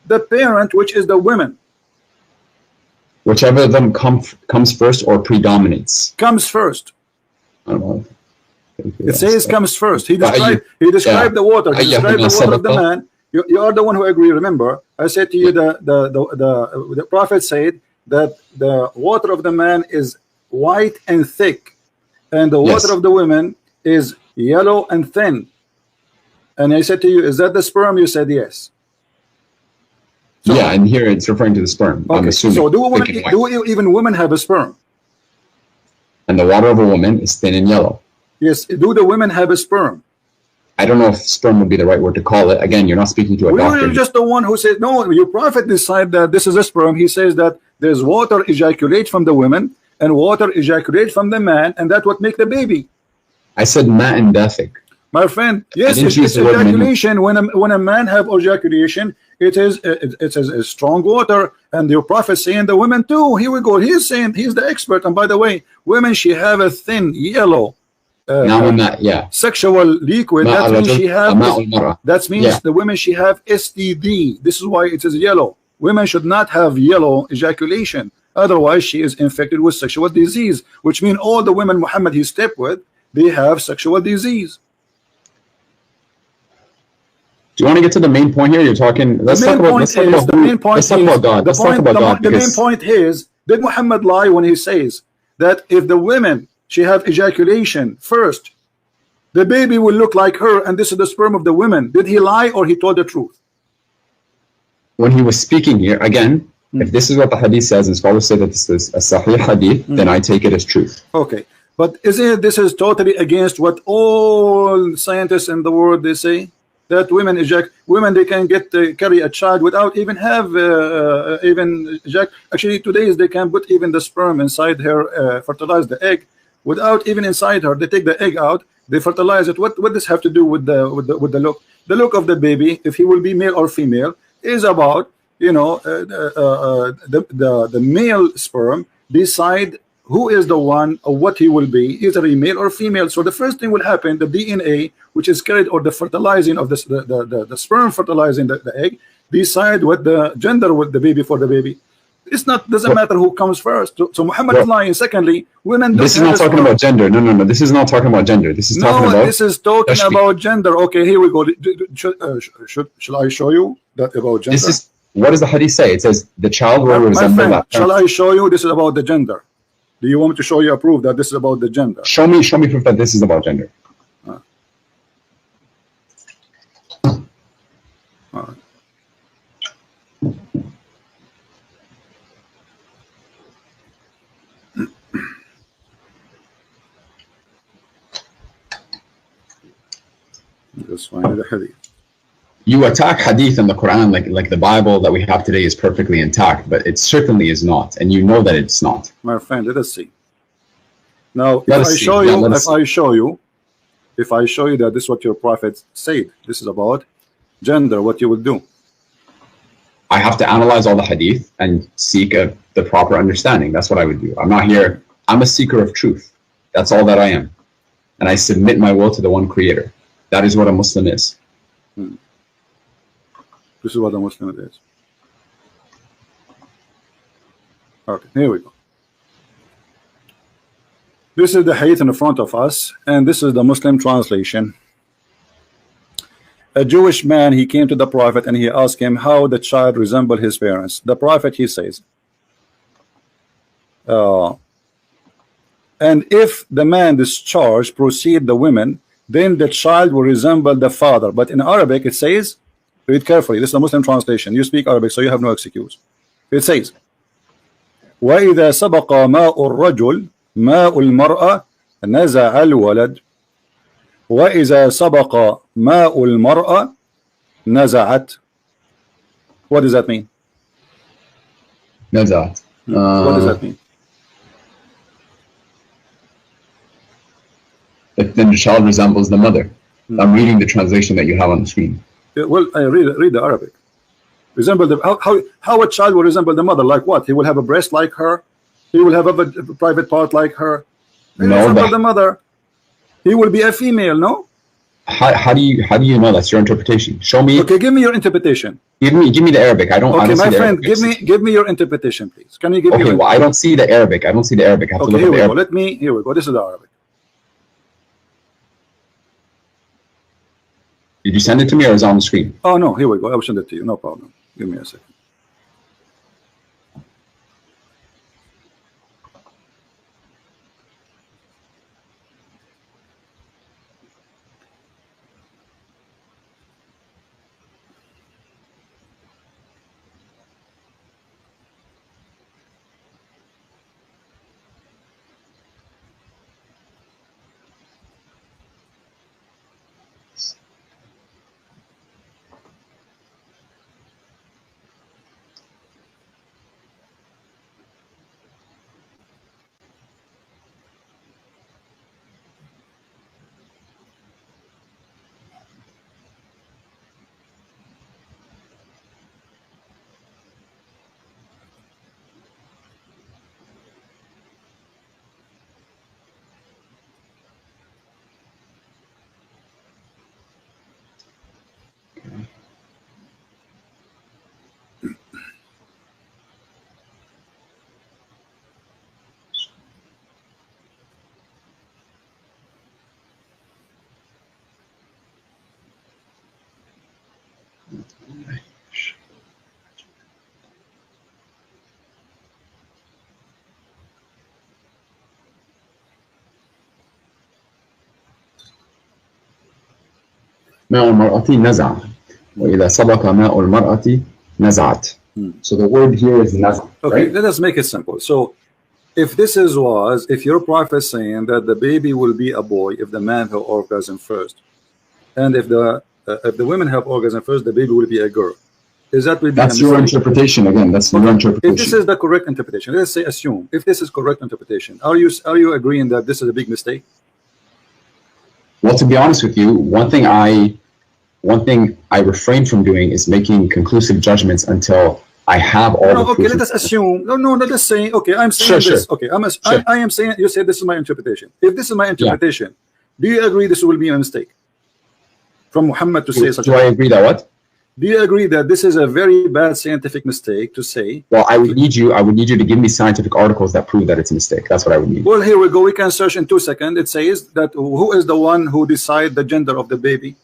the parent, which is the women? Whichever of them comes first or predominates. Comes first. I don't know. It says comes first. He described the water. He described the water of the man. You are the one who agree. Remember, I said to you the prophet said that the water of the man is white and thick, and the water of the women is yellow and thin. And I said to you, is that the sperm? You said yes. So, yeah, and here it's referring to the sperm. Okay. I'm assuming. So do even women have a sperm? And the water of a woman is thin and yellow. Yes. Do the women have a sperm? I don't know if sperm would be the right word to call it. Again, you're not speaking to a doctor. You're just the one who said, no, your prophet decided that this is a sperm. He says that there's water ejaculate from the women and water ejaculate from the man, and that's what make the baby. I said ma and dafic. My friend, yes, it's ejaculation. When a man have ejaculation, it's a strong water, and your prophet saying the women too. Here we go. He's saying he's the expert. And by the way, women, she have a thin yellow Now in that, yeah. sexual liquid, ماء that means الرجل she have, ماء المرأة. that means Yeah. the women, she have STD. This is why it is yellow. Women should not have yellow ejaculation, otherwise she is infected with sexual disease, which means all the women Muhammad he slept with, they have sexual disease. Do you want to get to the main point here? You're talking. Let's talk about. Let's talk about God. Let's talk about God. The main point is, did Muhammad lie when he says that if the women she have ejaculation first, the baby will look like her, and this is the sperm of the women? Did he lie or he told the truth? When he was speaking here, again, if this is what the hadith says, and scholars say that this is a sahih hadith, then I take it as truth. Okay, but isn't it, this is totally against what all scientists in the world they say? That women they can get carry a child without even have actually today they can put even the sperm inside her, fertilize the egg without even inside her. They take the egg out, they fertilize it. What does have to do with the look? The look of the baby, if he will be male or female, is about, you know, the male sperm decide who is the one or what he will be, either a male or female. So the first thing will happen, the DNA which is carried, or the fertilizing of the sperm fertilizing the egg, decide what the gender with the baby for the baby. It's not, doesn't matter who comes first. So Muhammad is lying. Secondly, women don't. This is not talking about gender. No. This is not talking about gender. This is talking about. This is talking about gender. Okay, here we go. Shall I show you that about gender? This is, what does the hadith say? It says the child will resemble that. Shall I show you this is about the gender? Do you want me to show you a proof that this is about the gender? Show me proof that this is about gender. All right. Just find the hadith. You attack hadith in the Quran like the Bible that we have today is perfectly intact, but it certainly is not, and you know that it's not. My friend, let us see. Now, if I show you that this is what your prophet said, this is about gender, what you will do? I have to analyze all the hadith and seek the proper understanding. That's what I would do. I'm not here. I'm a seeker of truth. That's all that I am, and I submit my will to the one Creator. That is what a Muslim is. This is what a Muslim is. Okay, here we go. This is the hadith in front of us, and this is the Muslim translation. A Jewish man, he came to the Prophet and he asked him how the child resembled his parents. The Prophet, he says, and if the man discharged proceed the women, then the child will resemble the father. But in Arabic it says, read carefully, this is a Muslim translation, you speak Arabic so you have no excuse. It says, وَإِذَا سَبَقَ مَاءُ الرَّجُلِ مَاءُ الْمَرْأَةِ نَزَعَ الْوَلَدِ وَإِذَا سَبَقَ مَاءُ الْمَرْأَةِ نَزَعَتْ. What does that mean? Nazat. What does that mean? If then the child resembles the mother. I'm reading the translation that you have on the screen. Well, I read the Arabic. Resemble the how a child will resemble the mother, like what? He will have a breast like her. He will have a private part like her. He will resemble the mother. He will be a female, no? How do you know? That's your interpretation. Show me. Okay, give me your interpretation. Give me the Arabic. I don't. Okay, my friend, Arabic. give me your interpretation, please. Can you give me? Okay, well, I don't see the Arabic. I don't see the Arabic. I have to look here at we the go. Arabic. Here we go. This is the Arabic. Did you send it to me or is it on the screen? Oh no, here we go. I will send it to you. No problem. Give me a second. ماء المرأة نزع وإذا سبق ماء المرأة نزعت. So the word here is نزع. Okay, right? let us make it simple. So if if your prophet is saying that the baby will be a boy if the man have orgasm first, and if the women have orgasm first, the baby will be a girl. Is that will be That's your interpretation again. That's your interpretation. If this is the correct interpretation, let's say assume if this is correct interpretation, are you agreeing that this is a big mistake? Well, to be honest with you, one thing I refrain from doing is making conclusive judgments until I have all the okay, proof. let us assume. No, let us say, okay, I'm saying this. Okay, I am saying, you say this is my interpretation. If this is my interpretation, do you agree this will be a mistake from Muhammad to say such? Do I agree that what? Do you agree that this is a very bad scientific mistake to say? Well, I would need you to give me scientific articles that prove that it's a mistake. That's what I would need. Well, here we go. We can search in 2 seconds. It says that who is the one who decides the gender of the baby,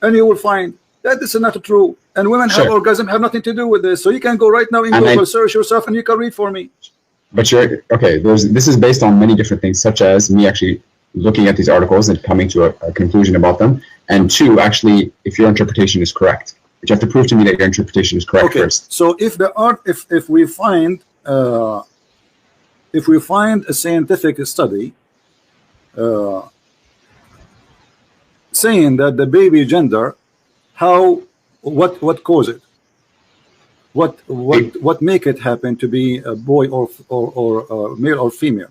and you will find that this is not true. And women have orgasm have nothing to do with this. So you can go right now in Google, search yourself, and you can read for me. But you're okay. This is based on many different things, such as me actually looking at these articles and coming to a conclusion about them, and two, actually, if your interpretation is correct. But you have to prove to me that your interpretation is correct first. So if we find a scientific study saying that the baby gender, what cause it? What make it happen to be a boy or male or female?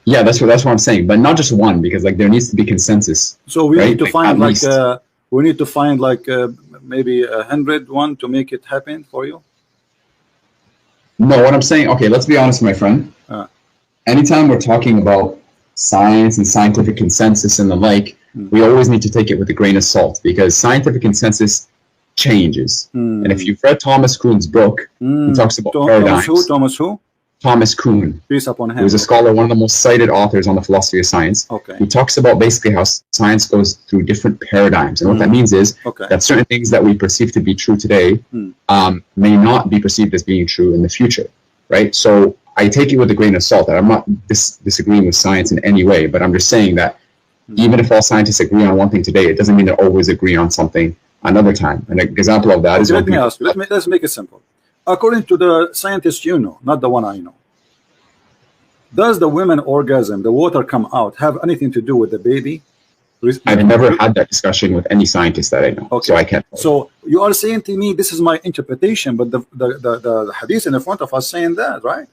Yeah, that's what I'm saying. But not just one, because like there needs to be consensus. So we need to find we need to find maybe 101 to make it happen for you. No, what I'm saying, okay, let's be honest, my friend. Anytime we're talking about science and scientific consensus and the like, we always need to take it with a grain of salt, because scientific consensus changes. And if you've read Thomas Kuhn's book, he talks about paradigms. Thomas who? Thomas Kuhn. Peace upon him. He was a scholar, one of the most cited authors on the philosophy of science. Okay. He talks about basically how science goes through different paradigms. And what that means is that certain things that we perceive to be true today may not be perceived as being true in the future, right? So I take it with a grain of salt. I'm not disagreeing with science in any way, but I'm just saying that even if all scientists agree on one thing today, it doesn't mean they always agree on something another time. An example of that is... Let me ask you, let's make it simple. According to the scientists you know, not the one I know, does the women orgasm, the water come out, have anything to do with the baby? I've never had that discussion with any scientist that I know, so I can't. So you are saying to me, this is my interpretation, but the hadith in the front of us saying that, right?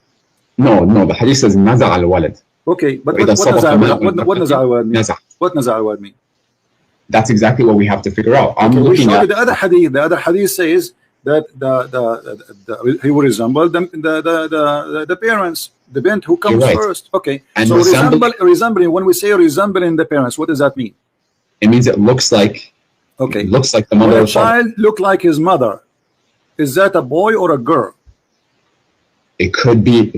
No, the hadith says نزع الولد. Okay, but what نزع الولد mean? What نزع الولد mean? That's exactly what we have to figure out. I'm looking at the other hadith says that he will resemble the parents, the bent who comes first. Okay, and so resembling. When we say resembling the parents, what does that mean? It means it looks like. Okay, it looks like the mother. When a child look like his mother, is that a boy or a girl? It could be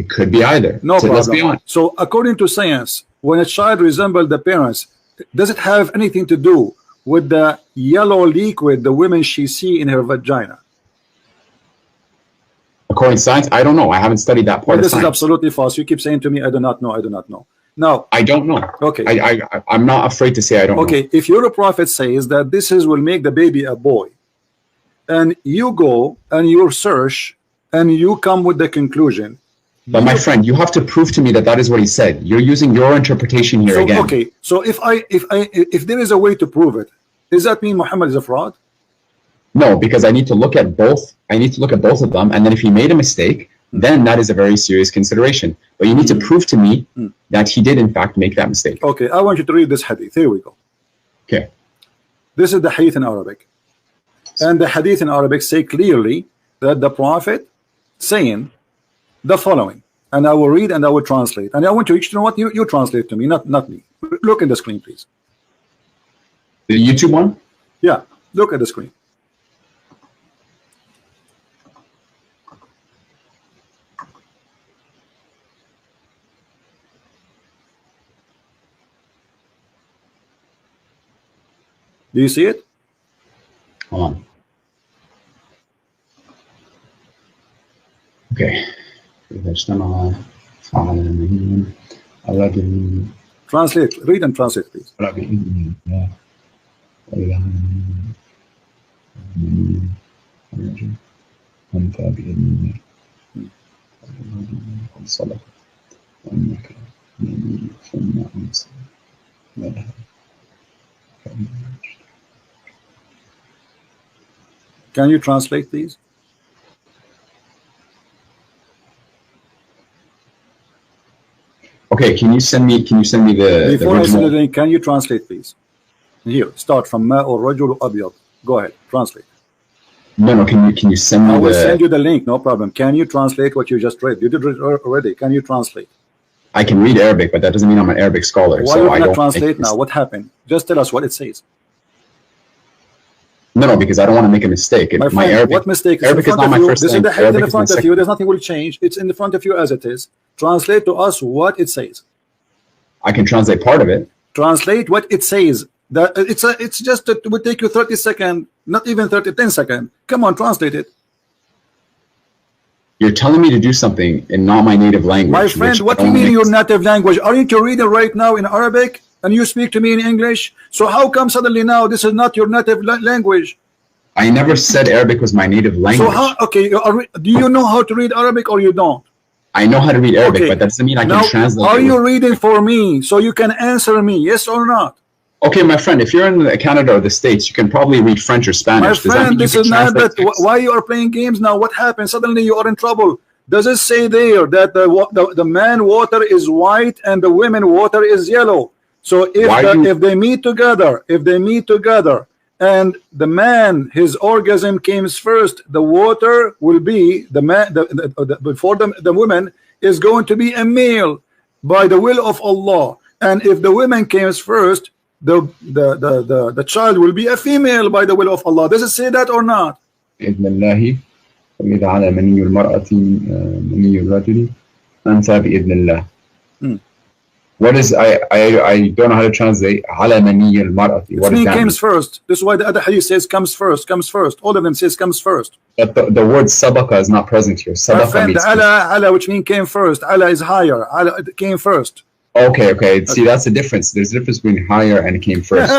either. No problem. Let's be honest. So according to science, when a child resembles the parents, does it have anything to do with the yellow liquid the women she see in her vagina? According to science, I don't know. I haven't studied that part of this science. Is absolutely false. You keep saying to me, I do not know. I do not know. Now, I don't know. Okay. I'm not afraid to say I don't know. Okay, if your prophet says that will make the baby a boy, and you go and you search and you come with the conclusion. But my friend, you have to prove to me that is what he said. You're using your interpretation here again. Okay, so if there is a way to prove it, does that mean Muhammad is a fraud? No, because I need to look at both. I need to look at both of them, and then if he made a mistake, then that is a very serious consideration. But you need to prove to me that he did in fact make that mistake. Okay, I want you to read this hadith. Here we go. Okay. This is the hadith in Arabic. And the hadith in Arabic say clearly that the Prophet saying the following. And I will read and I will translate. And I want you to know what you translate to me, not me. Look at the screen, please. The YouTube one? Yeah, look at the screen. Do you see it? Hold on. Okay. Translate. Read and translate, please. وإذا الرجل أنت بإذن الله قد صدق وإنك نبي ثم أمس لها. Can you translate these? Okay, can you send me the Before I send original? the link, can you translate please? Here, start from Ma or Rajul Abyad. Go ahead, translate. No, can you send me I will the? send you the link, no problem. Can you translate what you just read? You did it already. Can you translate? I can read Arabic, but that doesn't mean I'm an Arabic scholar. Why so you I cannot don't translate now? What happened? Just tell us what it says. No, because I don't want to make a mistake. My friend, Arabic, what mistake? It's Arabic in is front not of my you. first This is the language. hadith Arabic in is my front of you. second. There's nothing will change. It's in the front of you as it is. Translate to us what it says. I can translate part of it. Translate what it says. That it's just it would take you 30 seconds, not even 10 seconds. Come on, translate it. You're telling me to do something in not my native language. My friend, what do you mean your native language? Aren't you reading right now in Arabic and you speak to me in English? So how come suddenly now this is not your native language? I never said Arabic was my native language. So how? Okay, do you know how to read Arabic or you don't? I know how to read Arabic, Okay. but that doesn't mean I Now, can translate. are you reading for me so you can answer me? Yes or not? Okay, my friend, if you're in Canada or the States, you can probably read French or Spanish. My Does that friend, mean you this can is not translate that. text? Why you are playing games now? What happened? Suddenly you are in trouble. Does it say there that the man water is white and the women water is yellow? So if they meet together, and the man his orgasm comes first, the water will be the man before the woman is going to be a male by the will of Allah, and if the woman comes first, the child will be a female by the will of Allah. Does it say that or not? بإذن الله وإذا على مني المرأة مني الرجل أنثى بإذن الله. What is I don't know how to translate على مني المرأة. What does that mean? Comes first. This is why the other hadith says comes first. All of them says comes first. But the word sabaqa is not present here. Sabaqa means ala, which means came first. Ala is higher. Ala came first. Okay. See, that's the difference. There's a difference between higher and came first.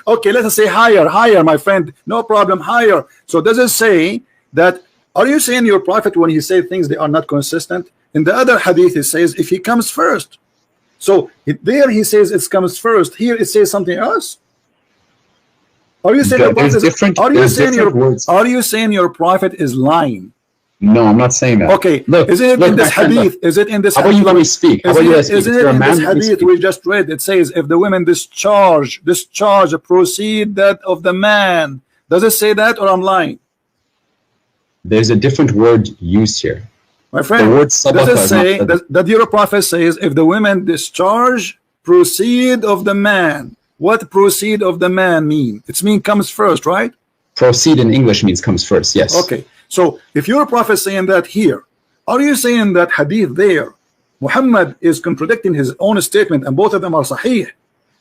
Okay, let us say higher, my friend. No problem, higher. So does it say that? Are you saying your prophet when he says things they are not consistent? In the other hadith it says if he comes first. So there he says it comes first. Here it says something else. Are you saying Are you saying your prophet is lying? No, I'm not saying that. Okay, isn't it in this hadith? Is it in this hadith? How about you let me speak? Isn't it in this hadith we just read? It says if the women discharge proceed that of the man. Does it say that or I'm lying? There's a different word used here. My friend, does it say that your prophet says if the women discharge proceed of the man? What proceed of the man mean? It's mean comes first, right? Proceed in English means comes first, yes. Okay, so if your prophet saying that here, are you saying that hadith there Muhammad is contradicting his own statement and both of them are sahih?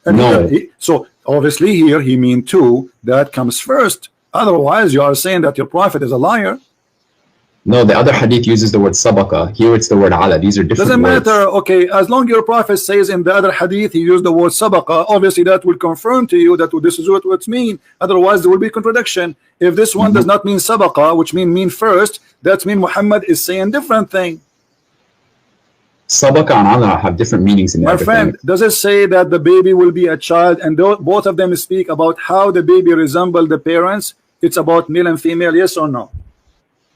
And no. So obviously here he mean too that comes first. Otherwise you are saying that your prophet is a liar. No, the other hadith uses the word sabaqa. Here it's the word ala. These are different Doesn't words. matter. Okay, as long your prophet says in the other hadith he used the word sabaqa, obviously that will confirm to you that this is what it means. Otherwise there will be contradiction. If this one does not mean sabaqa, which mean first, that means Muhammad is saying different thing. Sabaqa and ala have different meanings in my Arabic friend language. Does it say that the baby will be a child and both of them speak about how the baby resemble the parents? It's about male and female, yes or no?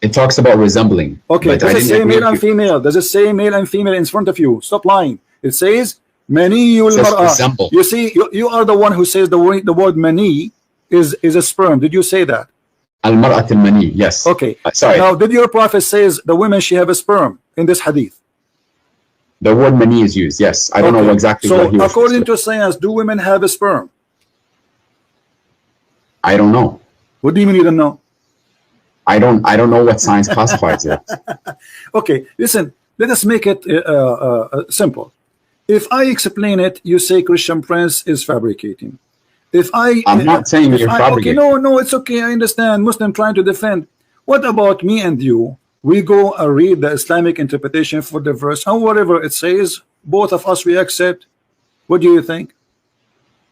It talks about resembling. Okay, does it say male and female? Does it say male and female in front of you? Stop lying. It says maniyul mar'a. You see, you are the one who says the word mani is a sperm. Did you say that? Al mar'at al mani, yes. Okay. Sorry. Now, did your prophet says the women she have a sperm in this hadith? The word mani is used, yes. I don't know exactly what he was. So according to science, do women have a sperm? I don't know. What do you mean you don't know? I don't know what science classifies it. Okay, listen, let us make it simple. If I explain it, you say Christian Prince is fabricating. I'm not saying you're fabricating. Okay, no, it's okay. I understand. Muslim trying to defend. What about me and you? We go and read the Islamic interpretation for the verse, and whatever it says, both of us we accept. What do you think?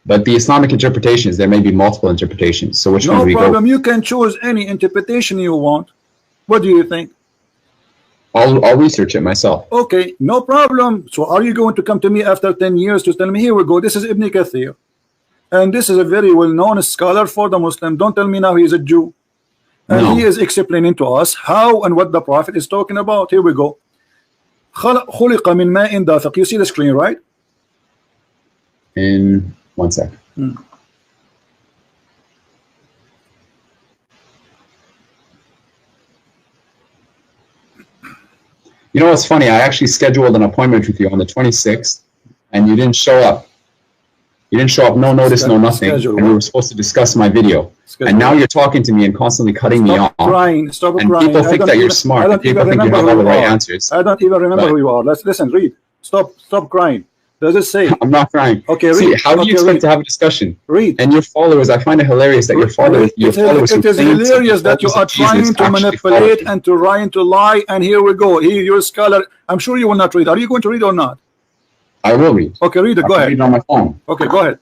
But the Islamic interpretations, there may be multiple interpretations. So which one do we No go? problem. You can choose any interpretation you want. What do you think? I'll research it myself. Okay, no problem. So are you going to come to me after 10 years to tell me, here we go, this is Ibn Kathir, and this is a very well-known scholar for the Muslim. Don't tell me now he is a Jew. And No. he is explaining to us how and what the Prophet is talking about. Here we go. خلق من ماء دافق. You see the screen, right? In 1 second. You know what's funny? I actually scheduled an appointment with you on the 26th, and you didn't show up. You didn't show up, no notice, no nothing. Schedule And we what? were supposed to discuss my video. Schedule And now what? you're talking to me and constantly cutting me off. Stop crying. Stop And crying. people I think don't that you're even- smart. I don't People even think you remember have all who the you right are. answers. I don't even remember But- who you are. Let's listen. Read. Stop crying. Does it say? I'm not crying. Okay, See, read. how do you Okay, expect read. to have a discussion? Read. And your followers, I find it hilarious that your followers, It is hilarious that you are trying to manipulate and to lie. And here we go. Here, you're a scholar. I'm sure you will not read. Are you going to read or not? I will read. Okay, read it. I Go can ahead. read on my phone. Okay, go ahead.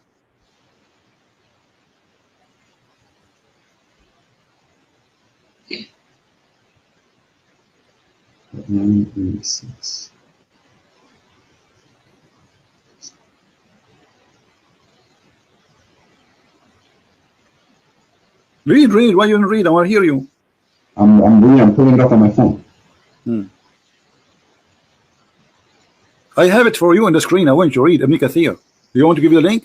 Read. Why you don't read? I want to hear you. I'm reading. I'm pulling it up on my phone. I have it for you on the screen. I want you to read Ibn Kathir. Do you want to give you the link?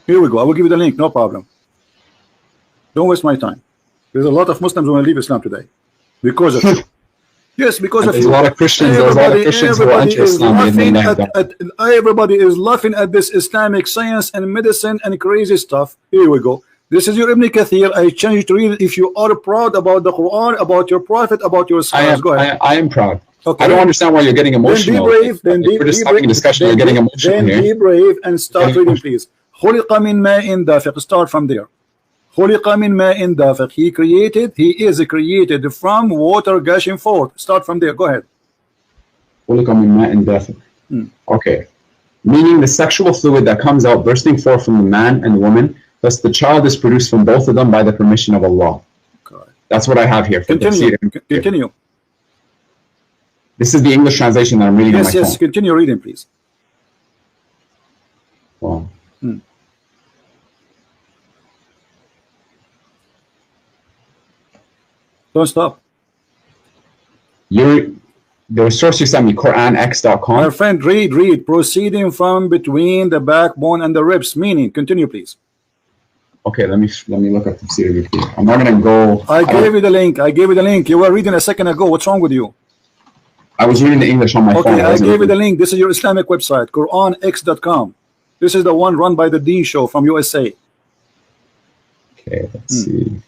Here we go. I will give you the link. No problem. Don't waste my time. There's a lot of Muslims who will leave Islam today because of you. Yes, because of There's you. a lot of Christians. There's a lot of Christians who are anti-Islam. Everybody is laughing at this Islamic science and medicine and crazy stuff. Here we go. This is your Ibn Kathir. I challenge you to read it if you are proud about the Quran, about your Prophet, about your scholars. Go ahead. I am proud. Okay. I don't understand why you're getting emotional. Then be brave. Then We're just having a discussion. You're getting emotional Then here. be brave and start Getting reading, please. خلق من ماء دافق. Start from there. خلق من ماء دافق. He is created from water gushing forth. Start from there. Go ahead. Okay. Meaning the sexual fluid that comes out bursting forth from the man and the woman, thus the child is produced from both of them by the permission of Allah. Correct. That's what I have here. For Continue. tafsir. Continue. This is the English translation that I'm reading on my Yes. phone. Continue reading, please. Wow. Don't stop. The source you sent me, My QuranX.com. friend, read. Proceeding from between the backbone and the ribs. Meaning, continue, please. Okay, let me look up the tafsir. I'm not gonna go. I gave you the link. You were reading a second ago. What's wrong with you? I was reading the English on my phone. Okay, I gave you the link. This is your Islamic website, QuranX.com. This is the one run by the D Show from USA. Okay, let's see.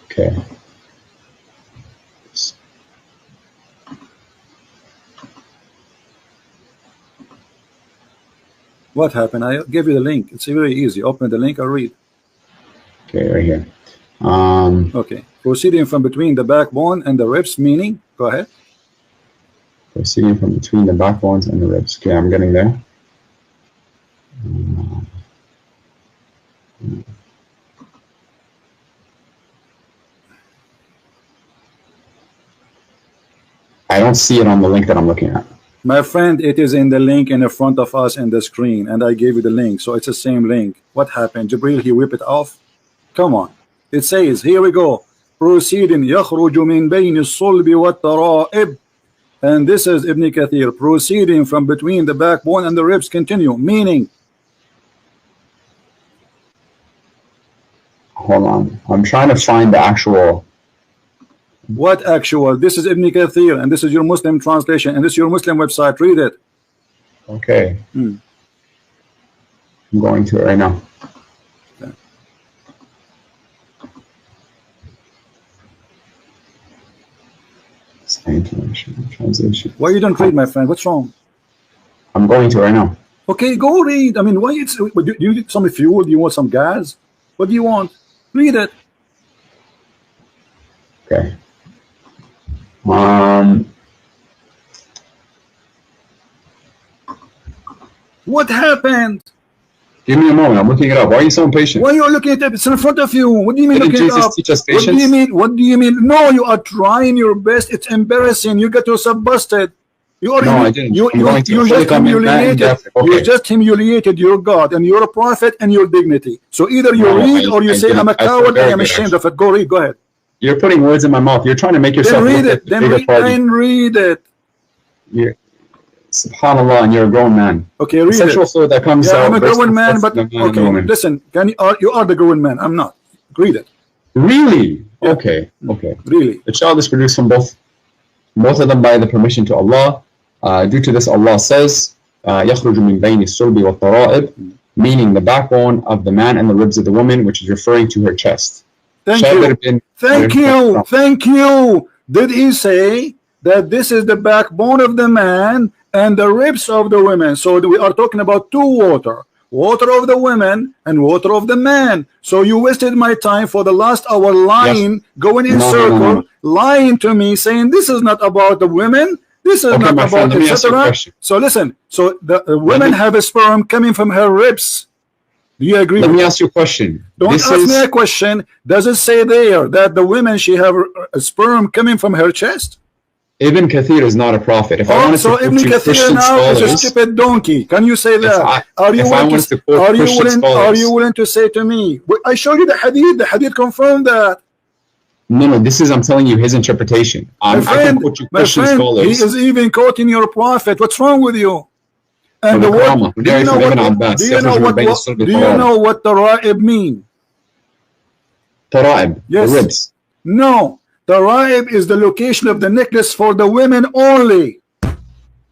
Okay. What happened? I gave you the link. It's very easy. Open the link. I'll read. Okay, right here. Okay. Proceeding from between the backbone and the ribs, meaning, go ahead. Proceeding from between the backbones and the ribs. Okay, I'm getting there. I don't see it on the link that I'm looking at. My friend, it is in the link in the front of us in the screen, and I gave you the link, so it's the same link. What happened? Jibril, he whipped it off? Come on. It says, here we go. Proceeding, يخرج من بين الصلب والترائب. And this is Ibn Kathir, proceeding from between the backbone and the ribs. Continue, meaning. Hold on. I'm trying to find the actual. What actual? This is Ibn Kathir, and this is your Muslim translation, and this is your Muslim website. Read it. Okay. I'm going to it right now. Okay. International translation. Why you don't read, my friend? What's wrong? I'm going to right now. Okay, go read. I mean, why it's do you need some fuel? Do you want some gas? What do you want? Read it. Okay. What happened? Give me a moment. I'm looking it up. Why are you so impatient? Why are you looking at it? It's in front of you. What do you mean Didn't looking it Jesus up? teach us What do you patience? mean? What do you mean? No, you are trying your best. It's embarrassing. You get yourself busted. You are No, I didn't. I'm going to you just fully commit that humiliated. and okay. You just humiliated your God and your prophet and your dignity. So either you No, read I- or you I say didn't. I'm a I feel coward very and I'm good, ashamed actually. of it. Go read. Go ahead. You're putting words in my mouth. You're trying to make Then yourself read look it. like the Then bigger read party. and read it. You're, subhanallah, and you're a grown man. Okay, The read sexual it. fluid that comes Yeah, out. I'm a bursts grown and man, forth but from the man and the okay. woman. Listen, you are the grown man. I'm not. Read it. Really? Yeah. Okay. Okay. Really. The child is produced from both of them by the permission to Allah. Due to this, Allah says, يخرج من بين الصلب والترائب, meaning the backbone of the man and the ribs of the woman, which is referring to her chest. Thank Child that you. had been- Thank you. Thank you. Did he say that this is the backbone of the man and the ribs of the women? So we are talking about two water. Water of the women and water of the man. So you wasted my time for the last hour lying, going in circle, lying to me, saying this is not about the women. This is Okay, not my friend, about let me ask you a etc. question. So listen. So the women have a sperm coming from her ribs. Do you agree? Let with me that? ask you a question. Don't This ask is, me a question. Does it say there that the women she have a sperm coming from her chest? Ibn Kathir is not a prophet. If I Oh, wanted so to Ibn quote you Kathir Christian now is a scholars, stupid donkey. Can you say that? Are you if I wanted to quote are you Christian willing? Are scholars- you willing to say to me? I showed you the hadith. The hadith confirmed that. no, this is, I'm telling you his interpretation. My I can friend, quote you my Christian friend, scholars. he is even quoting your prophet. What's wrong with you? And the word, do you know what? Do you know what? Do you know what the ra'ib mean? Tara'ib, Yes. the ribs. No, the ra'ib is the location of the necklace for the women only.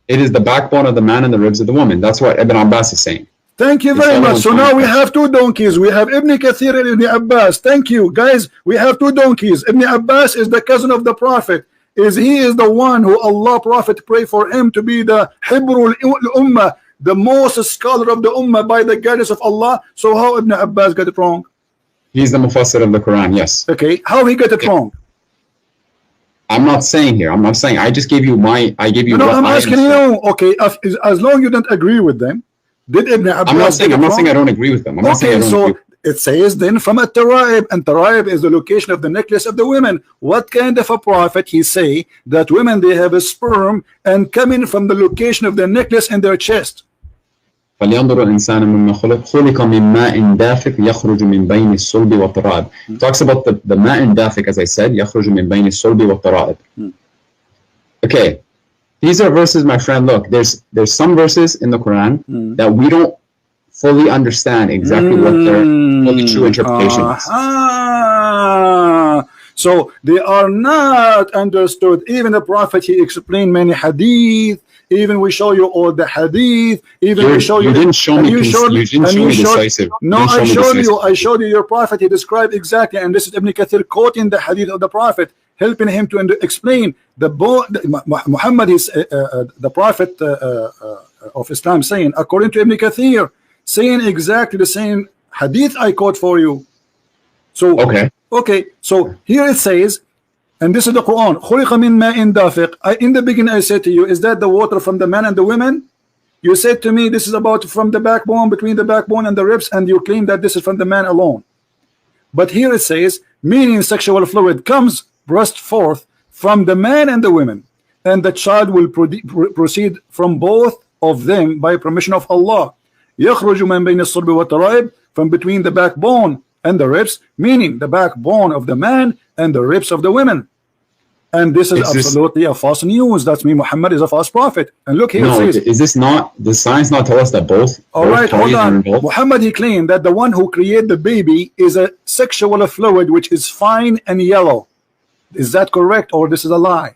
It is the backbone of the man and the ribs of the woman. That's what Ibn Abbas is saying. Thank you It's very the other much. one's So now we context. have two donkeys. We have Ibn Kathir and Ibn Abbas. Thank you, guys. We have two donkeys. Ibn Abbas is the cousin of the Prophet. He is the one who Allah Prophet pray for him to be the Hibrul Ummah, the most scholar of the Ummah by the guidance of Allah. So how Ibn Abbas got it wrong? He's the Mufassir of the Quran, yes. Okay, how he got it wrong? I'm not saying here. I'm not saying. I just gave you my. I gave you. No, what I'm I asking understand. you. Okay, as long you don't agree with them, did Ibn Abbas? I'm not saying. get I'm it not saying I wrong? don't agree with them. I'm not saying I Okay, don't so agree. it says then from a Taraib, and Taraib is the location of the necklace of the women. What kind of a prophet he say that women they have a sperm and coming from the location of the necklace in their chest? فلينظر الإنسان مما خلق من ماء دافق يخرج من بين الصلب والترائب. Talks about the ماء دافق, as I said, يخرج من بين الصلب والترائب. Okay, these are verses, my friend. Look, there's some verses in the Quran that we don't fully understand exactly what their fully true interpretation is. So they are not understood. Even the Prophet, he explained many hadith. Even we show you all the hadith. Even we show you. You didn't show me. You didn't show me decisive. No, I showed you your Prophet. He described exactly, and this is Ibn Kathir quoting the hadith of the Prophet, helping him to explain Muhammad is the Prophet of Islam, saying according to Ibn Kathir, saying exactly the same hadith I quote for you. So okay, so here it says, and this is the Quran. خُلِقَ مِن مَاءٍ دَافِقٍ. In the beginning I said to you, is that the water from the man and the women? You said to me this is about from the backbone, between the backbone and the ribs, and you claim that this is from the man alone. But here it says, meaning sexual fluid comes burst forth from the man and the women, and the child will proceed from both of them by permission of Allah. يخرج من بين الصلب والترائب, from between the backbone and the ribs, meaning the backbone of the man and the ribs of the women. And this is absolutely a false news. That's me. Muhammad is a false prophet. And look here. No, it says, is this not? Does science not tell us that both? All right, hold on. Involved? Muhammad, he claimed that the one who created the baby is a sexual fluid which is fine and yellow. Is that correct, or this is a lie?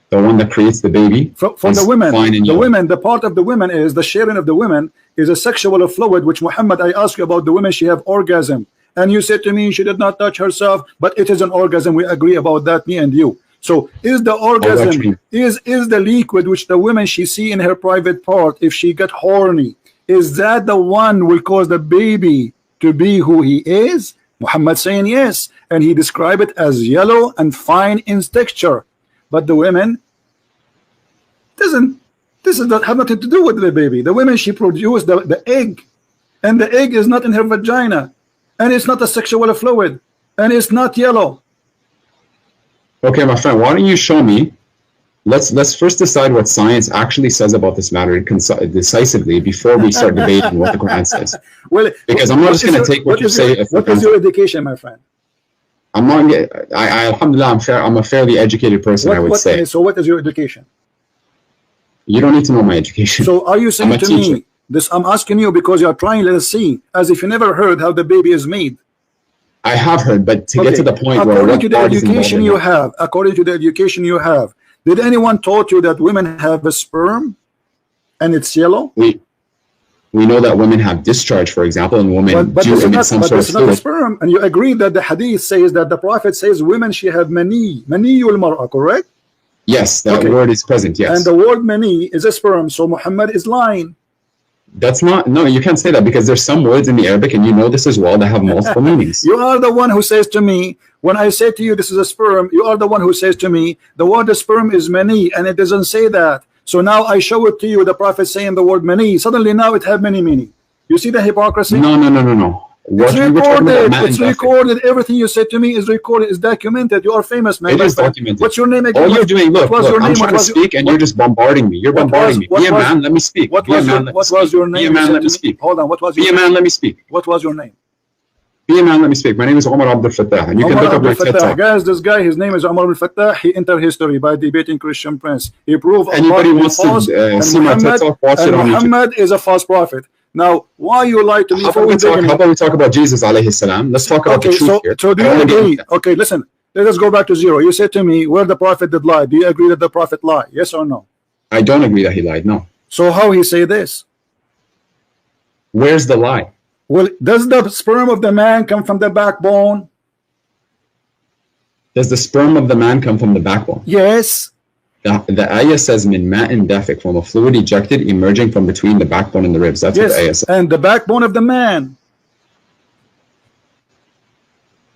The one that creates the baby from the women. The part of the women is the sharing of the women is a sexual fluid which Muhammad, I asked you about the women, she have orgasm. And you said to me she did not touch herself, but it is an orgasm. We agree about that, me and you. So is the orgasm is the liquid which the women she see in her private part, if she get horny, is that the one will cause the baby to be who he is? Muhammad saying yes, and he described it as yellow and fine in texture. But the women doesn't. This does not have nothing to do with the baby. The women, she produced the egg, and the egg is not in her vagina, and it's not a sexual fluid, and it's not yellow. Okay, my friend, why don't you show me? Let's first decide what science actually says about this matter decisively before we start debating what the Quran says. Well, because I'm not just going to take what you say. What is your education, my friend? I'm not. Alhamdulillah, I'm a fairly educated person. I would say. So, what is your education? You don't need to know my education. So, are you saying to me this? I'm asking you because you are trying. Let us see, as if you never heard how the baby is made. I have heard, but to get to the point according to the education you have, according to the education you have, did anyone taught you that women have a sperm and it's yellow? We know that women have discharge, for example, and women do emit some sort of fluid. Not sperm, and you agree that the hadith says that the Prophet says women she have maniyul mar'a, correct? Yes, that word is present. Yes, and the word mani is a sperm, so Muhammad is lying. That's not, no, you can't say that because there's some words in the Arabic, and you know this as well, that have multiple meanings. You are the one who says to me, when I say to you this is a sperm, you are the one who says to me, the word sperm is mani, and it doesn't say that. So now I show it to you, the Prophet saying the word mani. Suddenly now it have many meaning. You see the hypocrisy? No. It's recorded. It's recorded. Everything you said to me is recorded. It's documented. You are famous, man. It is documented. What's your name again? All you're doing, look, I'm trying to speak, and you're just bombarding me. You're bombarding me. Be a man, let me speak. What was your name? Be a man, let me speak. Hold on. What was your name? Be a man, let me speak. What was your name? Be a man, let me speak. My name is Omar Abdul Fattah, and you can look up my TED Talk. Guys, this guy, his name is Omar Abdul Fattah. He entered history by debating Christian Prince. He proved anybody wants to see my TED Talk, watch it on YouTube. Muhammad is a false prophet. Now, why you lie to me? How about we talk about Jesus alayhi salam? Let's talk about the truth here. So do you agree? Okay, listen. Let us go back to zero. You said to me, where the prophet did lie. Do you agree that the prophet lied? Yes or no? I don't agree that he lied. No. So how he say this? Where's the lie? Well, does the sperm of the man come from the backbone? Does the sperm of the man come from the backbone? Yes. The ayah says min ma'in dafiq, from a fluid ejected emerging from between the backbone and the ribs. That's what the ayah says. And the backbone of the man.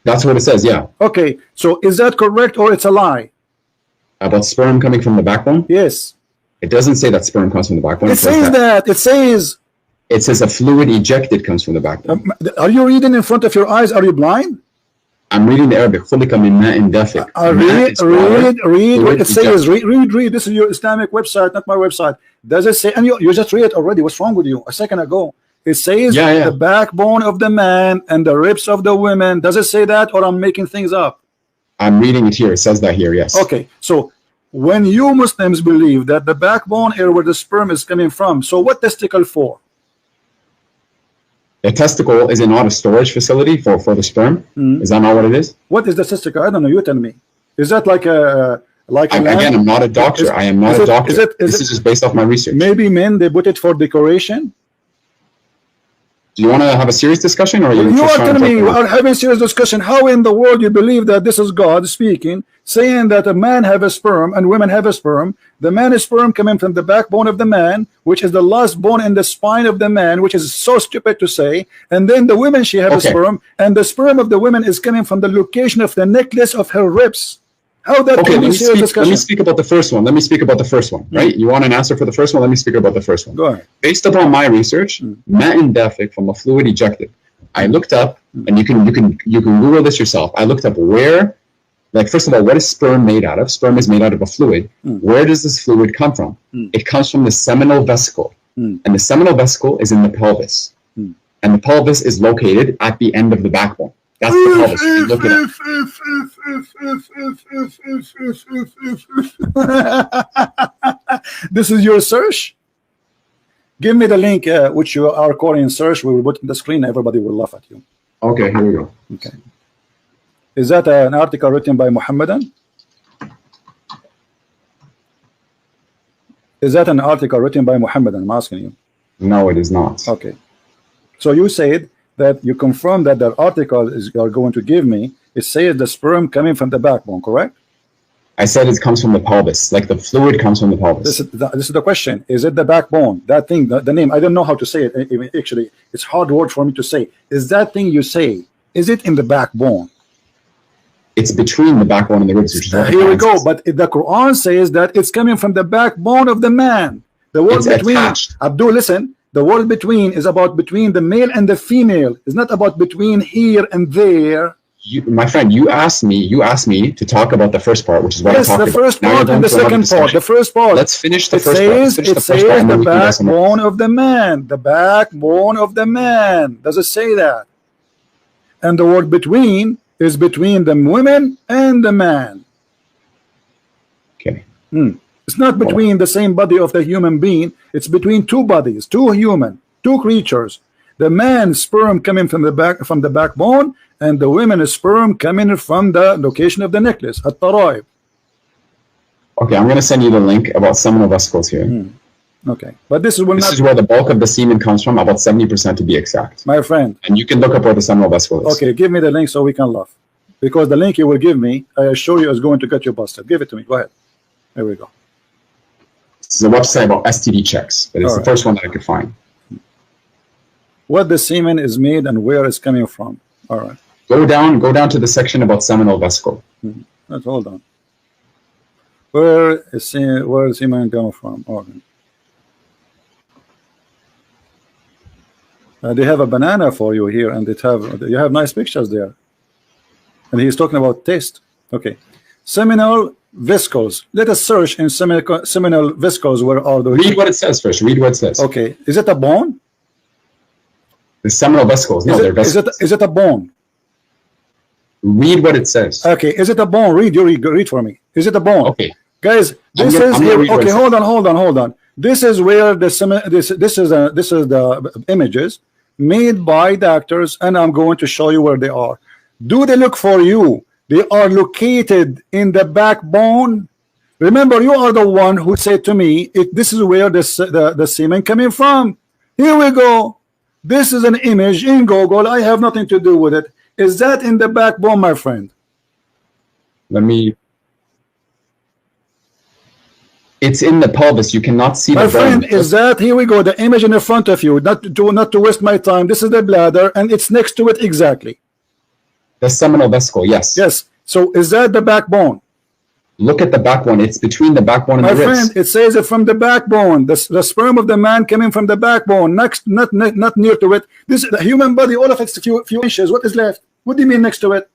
That's what it says, yeah. Okay, so is that correct or it's a lie? About sperm coming from the backbone? Yes. It doesn't say that sperm comes from the backbone. It says that. It says. It says a fluid ejected comes from the backbone. Are you reading in front of your eyes? Are you blind? I'm reading the Arabic. خُلِقَ مِن مَاءٍ دَافِقٍ. Read what it says. Read. This is your Islamic website, not my website. Does it say? And you just read it already. What's wrong with you? A second ago, it says the backbone of the man and the ribs of the women. Does it say that, or I'm making things up? I'm reading it here. It says that here. Yes. Okay. So when you Muslims believe that the backbone is where the sperm is coming from, so what testicle for? The testicle is not a storage facility for the sperm. Is that not what it is? What is the testicle? I don't know. You tell me. Is that like a again? I'm not a doctor. I am not a doctor. This is just based off my research. Maybe men they put it for decoration. Do you want to have a serious discussion, or you are telling me we are having a serious discussion? How in the world you believe that this is God speaking, saying that a man have a sperm and women have a sperm? The man is sperm coming from the backbone of the man, which is the last bone in the spine of the man, which is so stupid to say. And then the women, she have a sperm, and the sperm of the women is coming from the location of the necklace of her ribs. How that can be serious discussion? Let me speak about the first one. Right? You want an answer for the first one? Let me speak about the first one. Go ahead. Based upon my research, ma'in dafiq, from a fluid ejected. I looked up, and you can Google this yourself. I looked up where, like, first of all, what is sperm made out of? Sperm is made out of a fluid. Where does this fluid come from? It comes from the seminal vesicle, and the seminal vesicle is in the pelvis, and the pelvis is located at the end of the backbone. That's the pelvis. You look it up. This is your search? Give me the link which you are calling search. We will put on the screen. Everybody will laugh at you. Okay, here we go. Okay. Is that an article written by Muhammadan? Is that an article written by Muhammadan? I'm asking you. No, it is not. Okay. So you said that you confirm that the article is you are going to give me, it says the sperm coming from the backbone, correct? I said it comes from the pelvis, like the fluid comes from the pelvis. This is the question. Is it the backbone? That thing, the name, I don't know how to say it. Actually, it's hard word for me to say. Is that thing you say Is it in the backbone? It's between the backbone and the ribs, which is what Here we go. says. But the Quran says that it's coming from the backbone of the man. The word It's between, attached. Abdul, listen. The word between is about between the male and the female. It's not about between here and there. My friend, you asked me to talk about the first part, which is what I Yes, talked the about. first Now you're part going and the to another second part. discussion. The first part. Let's finish the It first part. says, Finish it the first says part, and the then we can go somewhere backbone else. of the man. The backbone of the man. Does it say that? And the word between is between the women and the man. Okay. It's not between the same body of the human being. It's between two bodies, two creatures. The man's sperm coming from the backbone, and the women's sperm coming from the location of the necklace, at-taraib. Okay, I'm going to send you the link about seminal vesicles here. Okay, but this is where the bulk of the semen comes from, about 70% to be exact. my friend. And you can look up where the seminal vesicle is. Okay, give me the link so we can laugh, because the link you will give me, I assure you, is going to get you busted. Give it to me. Go ahead. There we go. It's a website about STD checks, but it's the first one that I could find. What the semen is made and where it's coming from. All right. Go down to the section about seminal vesicle. Let's hold on. Where is semen coming from? Okay. They have a banana for you here, and you have nice pictures there. And he's talking about taste. Okay. Seminal vesicles. Let us search in seminal vesicles. Where are those? Read what it says first. Read what it says. Okay. Is it a bone? The seminal vesicles. No, they're vesicles. Is it a bone? Read what it says. Okay. Is it a bone? Read for me. Is it a bone? Okay. Guys, this is here. Okay, hold on. This is where this is the images made by doctors, and I'm going to show you where they are. Do they look for you? They are located in the backbone. Remember, you are the one who said to me, this is where the semen coming from. Here we go. This is an image in Google. I have nothing to do with it. Is that in the backbone, my friend? It's in the pelvis. You cannot see my the friend. bone. Is that, here we go, the image in the front of you, not to waste my time. This is the bladder, and it's next to it exactly. The seminal vesicle, yes. Yes. So is that the backbone? Look at the backbone. It's between the backbone and my the ribs. friend, it says it from the backbone. The sperm of the man coming from the backbone, not near to it. This the human body, all of it's a few inches. What is left? What do you mean next to it?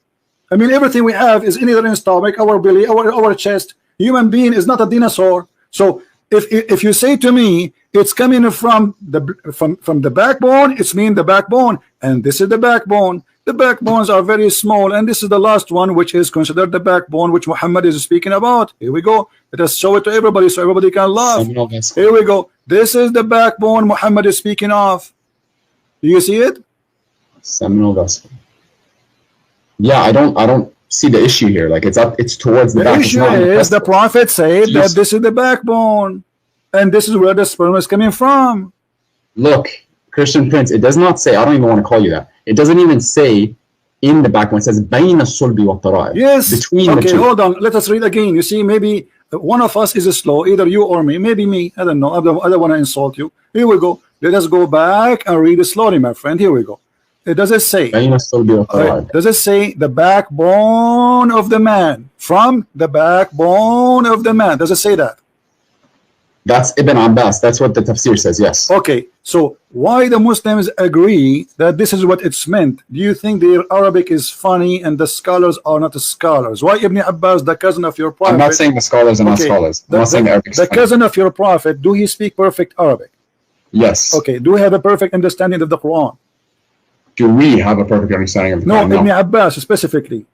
I mean, everything we have is either in stomach, our belly, our chest. Human being is not a dinosaur. So if you say to me it's coming from the backbone, it's mean the backbone, and this is the backbone. The backbones are very small, and this is the last one, which is considered the backbone, which Muhammad is speaking about. Here we go. Let us show it to everybody so everybody can laugh. Here we go. This is the backbone Muhammad is speaking of. Do you see it? Seminal vesicle. Yeah, I don't see the issue here. Like it's towards the back. The issue is the prophet said that this is the backbone, and this is where the sperm is coming from. Look, Christian Prince, it does not say, I don't even want to call you that. It doesn't even say in the backbone. It says بين الصلب والترائب. Yes. Between the two. Okay, hold on. Let us read again. You see, maybe one of us is slow, either you or me. Maybe me. I don't know. I don't want to insult you. Here we go. Let us go back and read it slowly, my friend. Here we go. It does it say? بين الصلب والترائب. Does it say the backbone of the man? From the backbone of the man. Does it say that? That's Ibn Abbas. That's what the tafsir says, yes. Okay, so why the Muslims agree that this is what it's meant? Do you think their Arabic is funny and the scholars are not scholars? Why Ibn Abbas, the cousin of your prophet? I'm not saying the scholars are not scholars. I'm not saying Arabic. The cousin of your prophet, do he speak perfect Arabic? Yes. Okay, do we have a perfect understanding of the Quran? Do we have a perfect understanding of the Quran? No, Ibn Abbas specifically.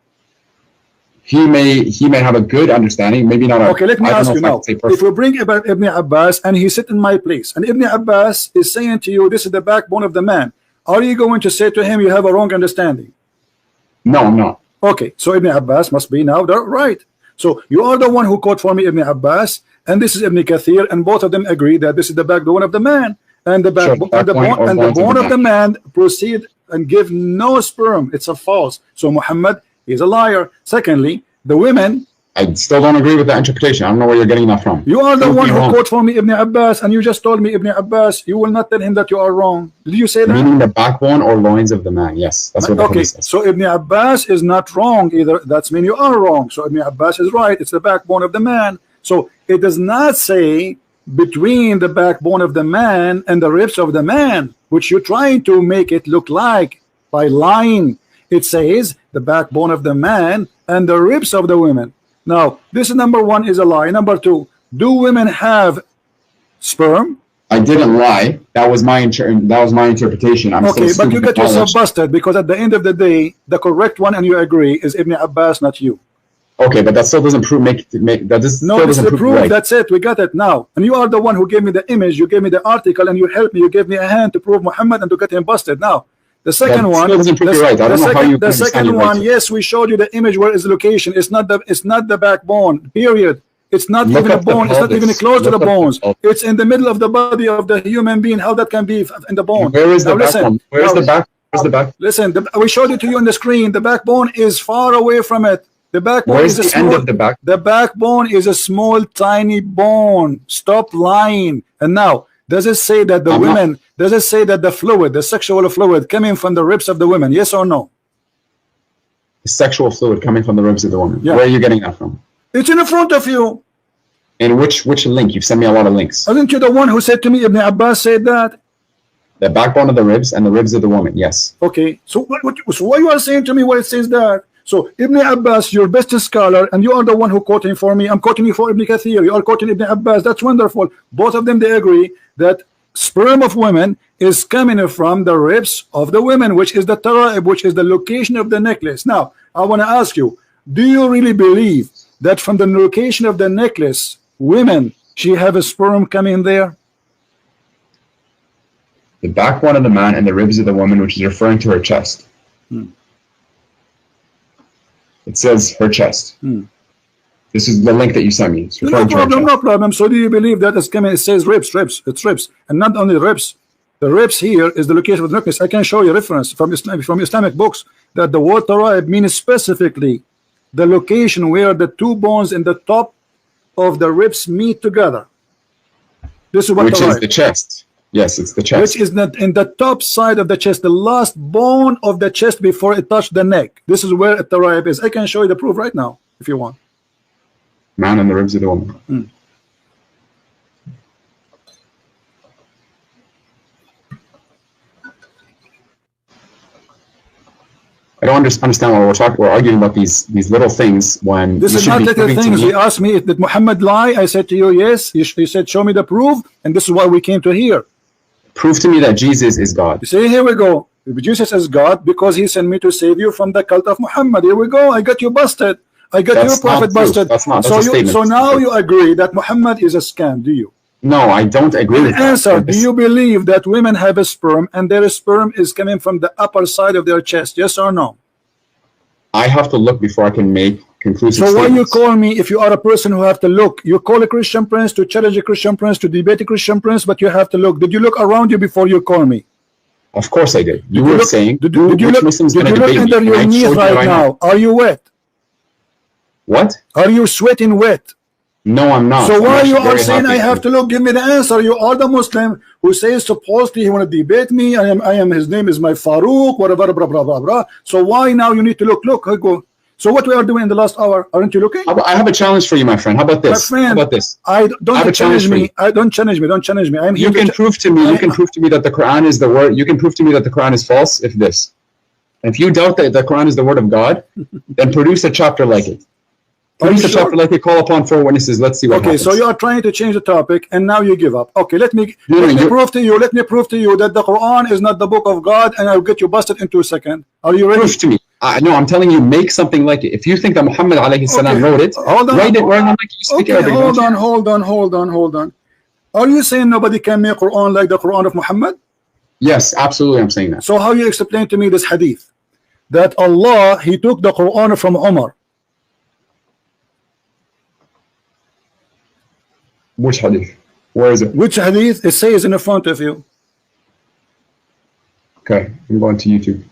He may have a good understanding, maybe not. Okay, let me ask you now. If we bring about Ibn Abbas and he sit in my place, and Ibn Abbas is saying to you, this is the backbone of the man, are you going to say to him, you have a wrong understanding? No, I'm not. Okay, so Ibn Abbas must be now right. So you are the one who quote for me Ibn Abbas, and this is Ibn Kathir, and both of them agree that this is the backbone of the man, and the bone of the man proceed and give no sperm. It's a false. So Muhammad is a liar. Secondly, the women I still don't agree with that interpretation. I don't know where you're getting that from. You are the Prove one me who wrong. quote for me Ibn Abbas, and you just told me Ibn Abbas. You will not tell him that you are wrong. Did you say that? Meaning the backbone or loins of the man. Yes, that's what the Okay, hadith says. so Ibn Abbas is not wrong either. That's mean you are wrong. So Ibn Abbas is right. It's the backbone of the man. So it does not say between the backbone of the man and the ribs of the man, which you're trying to make it look like by lying. It says the backbone of the man and the ribs of the women. Now, this number one is a lie. Number two, do women have sperm? I didn't lie. That was my interpretation. I'm Okay, still but you student get of yourself knowledge. busted because at the end of the day, the correct one, and you agree, is Ibn Abbas, not you. Okay, but that still doesn't prove No, still this is doesn't the prove proof. right. That's it. We got it now. And you are the one who gave me the image. You gave me the article, and you helped me. You gave me a hand to prove Muhammad and to get him busted. Now, the second one. Still doesn't prove you're right. I don't know how you can The understand second you're one. right. Yes, we showed you the image where is the location. It's not the backbone. Period. It's not Look even a up the bone. It's not pelvis. even close to Look the up the bones. pelvis. It's in the middle of the body of the human being. How that can be in the bone? Where is the Now listen. backbone? Where's Now, the back? Where's the back? Listen. We showed it to you on the screen. The backbone is far away from it. The backbone Where's is a the end small, of the back? The backbone is a small, tiny bone. Stop lying. And now, does it say that the women? Does it say that the fluid, the sexual fluid, coming from the ribs of the women? Yes or no? Sexual fluid coming from the ribs of the woman. Yeah. Where are you getting that from? It's in front of you. In which link? You've sent me a lot of links. Aren't you the one who said to me, Ibn Abbas said that? The backbone of the ribs and the ribs of the woman. Yes. Okay. So so why you are saying to me what it says that? So Ibn Abbas, your best scholar, and you are the one who quoting for me. I'm quoting you for Ibn Kathir. You are quoting Ibn Abbas. That's wonderful. Both of them, they agree that sperm of women is coming from the ribs of the women, which is the tara'ib, which is the location of the necklace. Now, I want to ask you, do you really believe that from the location of the necklace, women, she have a sperm coming there? The backbone of the man and the ribs of the woman, which is referring to her chest. It says her chest. This is the link that you sent me. It's No referring to her problem, chest. no problem. So do you believe that it's coming? It says ribs, ribs. It's ribs, and not only ribs. The ribs here is the location of the necklace. I can show you reference from Islamic books that the word tara'ib means specifically the location where the two bones in the top of the ribs meet together. This is what Which is tara'ib. the chest. Yes, it's the chest. Which is not in the top side of the chest, the last bone of the chest before it touched the neck. This is where the tara'ib is. I can show you the proof right now if you want. Man and the ribs of the woman. I don't understand why we're arguing about these little things when this you is should not be little giving to things. me. You asked me, did Muhammad lie? I said to you, yes. You said, show me the proof, and this is why we came to here. Prove to me that Jesus is God. You say, here we go. Jesus is God because he sent me to save you from the cult of Muhammad. Here we go. I got you busted. I got your prophet busted. That's not. That's So a statement. so now you agree that Muhammad is a scam, do you? No, I don't agree with that. Answer, do you believe that women have a sperm and their sperm is coming from the upper side of their chest? Yes or no? I have to look before I can make conclusive So why you statements. call me if you are a person who have to look? You call a Christian prince to challenge a Christian prince, to debate a Christian prince, but you have to look. Did you look around you before you call me? Of course I did. You Did were look- saying, did you look, Muslim's did going to you look debate me? under your And I knees showed you right that I know. now? Are you wet? What? Are you sweating wet? No, I'm not. So I'm why actually you are very saying I happy. have to look? Give me the answer. You are the Muslim who says supposedly he want to debate me. I am. His name is my Farouk. Whatever. Blah blah blah blah. So why now you need to look? Look. I go. So what we are doing in the last hour? Aren't you looking? I have a challenge for you, my friend. How about My this? friend, How about this? I I have don't a challenge challenge for me. you. I don't challenge me. Don't challenge me. I'm here. You can prove to me. You can prove to me that the Quran is the word. You can prove to me that the Quran is false. If this, if you doubt that the Quran is the word of God, then produce a chapter like it. Produce a sure? chapter like it. Call upon 4 witnesses. Let's see what Okay, happens. so you are trying to change the topic, and now you give up. Okay, let me No, let me you- prove to you. Let me prove to you that the Quran is not the book of God, and I'll get you busted in 2 seconds. Are you ready? prove to me. No, I'm telling you, make something like it. If you think that Muhammad alayhi salam Okay. wrote it, Hold on. write it like you speak Okay, Arabic. hold don't you? on, hold on. Are you saying nobody can make Quran like the Quran of Muhammad? Yes, absolutely. I'm saying that. So how you explain to me this hadith that Allah he took the Quran from Umar? Which hadith? Where is it? Which hadith? It says in front of you. Okay, I'm going to YouTube.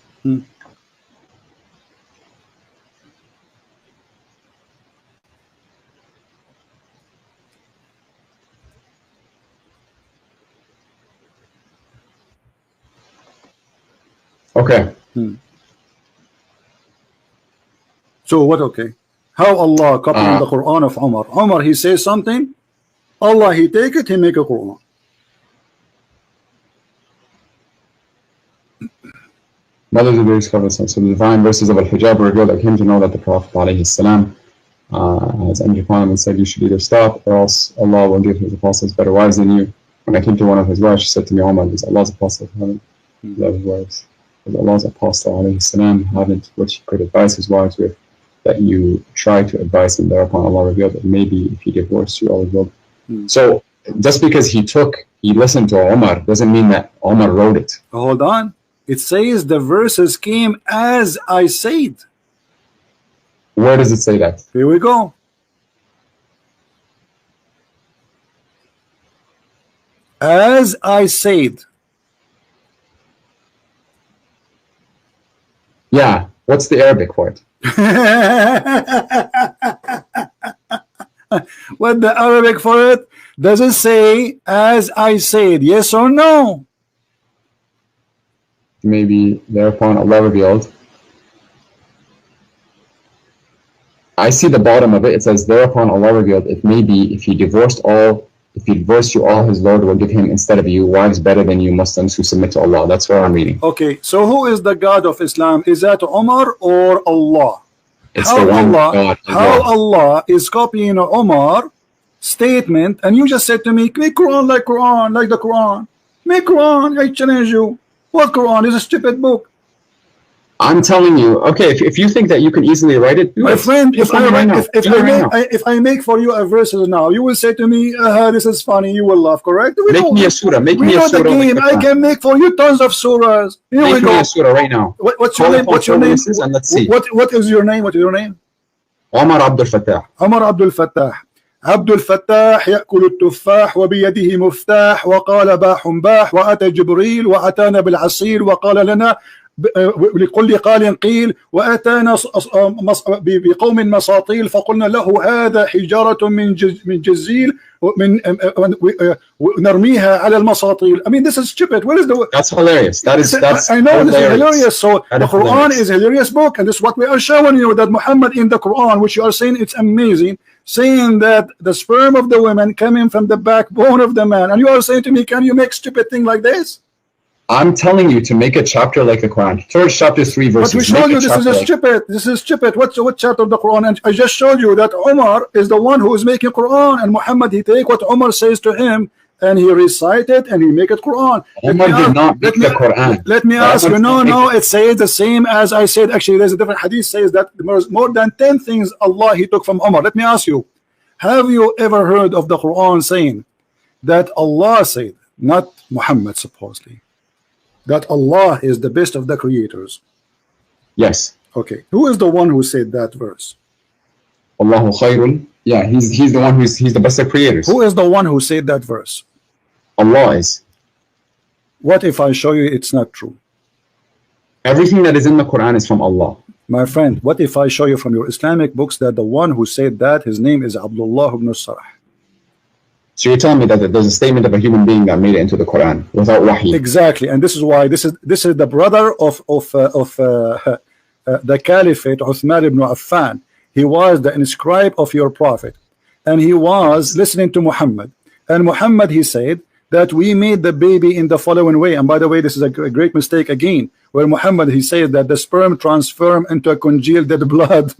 Okay. So what? Okay. How Allah copying the Quran of Umar? Umar, he says something, Allah, he take it, he make a Quran. Mothers of various covers. So the divine verses of Al-Hijab were revealed. I came to know that the Prophet ﷺ has entered upon him and said, you should either stop or else Allah will give his apostles better wives than you. When I came to one of his wives, she said to me, Omar, does Allah's apostle haven't love his wives? Does Allah's apostle ﷺ haven't what he could advise his wives with, that you try to advise him? Thereupon Allah revealed that maybe if he divorced you, Allah will. So just because he listened to Omar doesn't mean that Omar wrote it. Hold on. It says the verses came as I said. Where does it say that? Here we go. As I said. Yeah. What's the Arabic for it? What the Arabic for it? Does it say as I said? Yes or no? Maybe thereupon Allah revealed. I see the bottom of it. It says thereupon Allah revealed, it may be if he divorced you all, his Lord will give him instead of you wives better than you Muslims who submit to Allah. That's where I'm reading. Okay, so who is the God of Islam? Is that Omar or Allah? It's the one God. How Allah is copying Omar statement, and you just said to me, make Quran like the Quran. Make Quran, I challenge you. What Quran is a stupid book. I'm telling you, okay, if you think that you can easily write it, my friend, if I make for you a verses now, you will say to me, this is funny, you will laugh, correct? Make me a surah, make me a surah. I can make for you tons of surahs. Make me a surah right now. What's your name? What's your name? And let's see. What is your name? What is your name? Omar Abdul Fattah. Omar Abdul Fattah. عبد الفتاح يأكل التفاح وبيده مفتاح وقال باح باح وأتى جبريل وأتانا بالعصير وقال لنا لكل قال قيل وأتانا بقوم مساطيل فقلنا له هذا حجارة من جزيل ونرميها على المساطيل. I mean, this is stupid. What is the? That's hilarious. I know this is hilarious. So the Quran is a hilarious book, and this is what we are showing you, that Muhammad in the Quran, which you are saying it's amazing, saying that the sperm of the women coming from the backbone of the man, and you are saying to me, can you make stupid thing like this? I'm telling you to make a chapter like the Quran. First chapter 3 verses. But we showed you this is stupid. This is stupid. What chapter of the Quran? And I just showed you that Umar is the one who is making Quran, and Muhammad, he take what Umar says to him and he recite it and he make it Quran. Umar did not make the Quran. Let me ask you. No, it says the same as I said. Actually, there's a different hadith says that there's more than 10 things Allah he took from Umar. Let me ask you, have you ever heard of the Quran saying that Allah said, not Muhammad supposedly, that Allah is the best of the creators? Yes. Okay. Who is the one who said that verse? Allahu khairun. Yeah, he's the one he's the best of creators. Who is the one who said that verse? Allah is. What if I show you it's not true? Everything that is in the Quran is from Allah. My friend, what if I show you from your Islamic books that the one who said that, his name is Abdullah ibn Sarah? So you're telling me that there's a statement of a human being that made it into the Quran without wahi? Exactly, and this is why this is the brother of the Caliphate, Uthman ibn Affan. He was the inscribe of your prophet, and he was listening to Muhammad. And Muhammad, he said that we made the baby in the following way. And by the way, this is a great mistake again, where Muhammad, he said that the sperm transform into a congealed dead blood.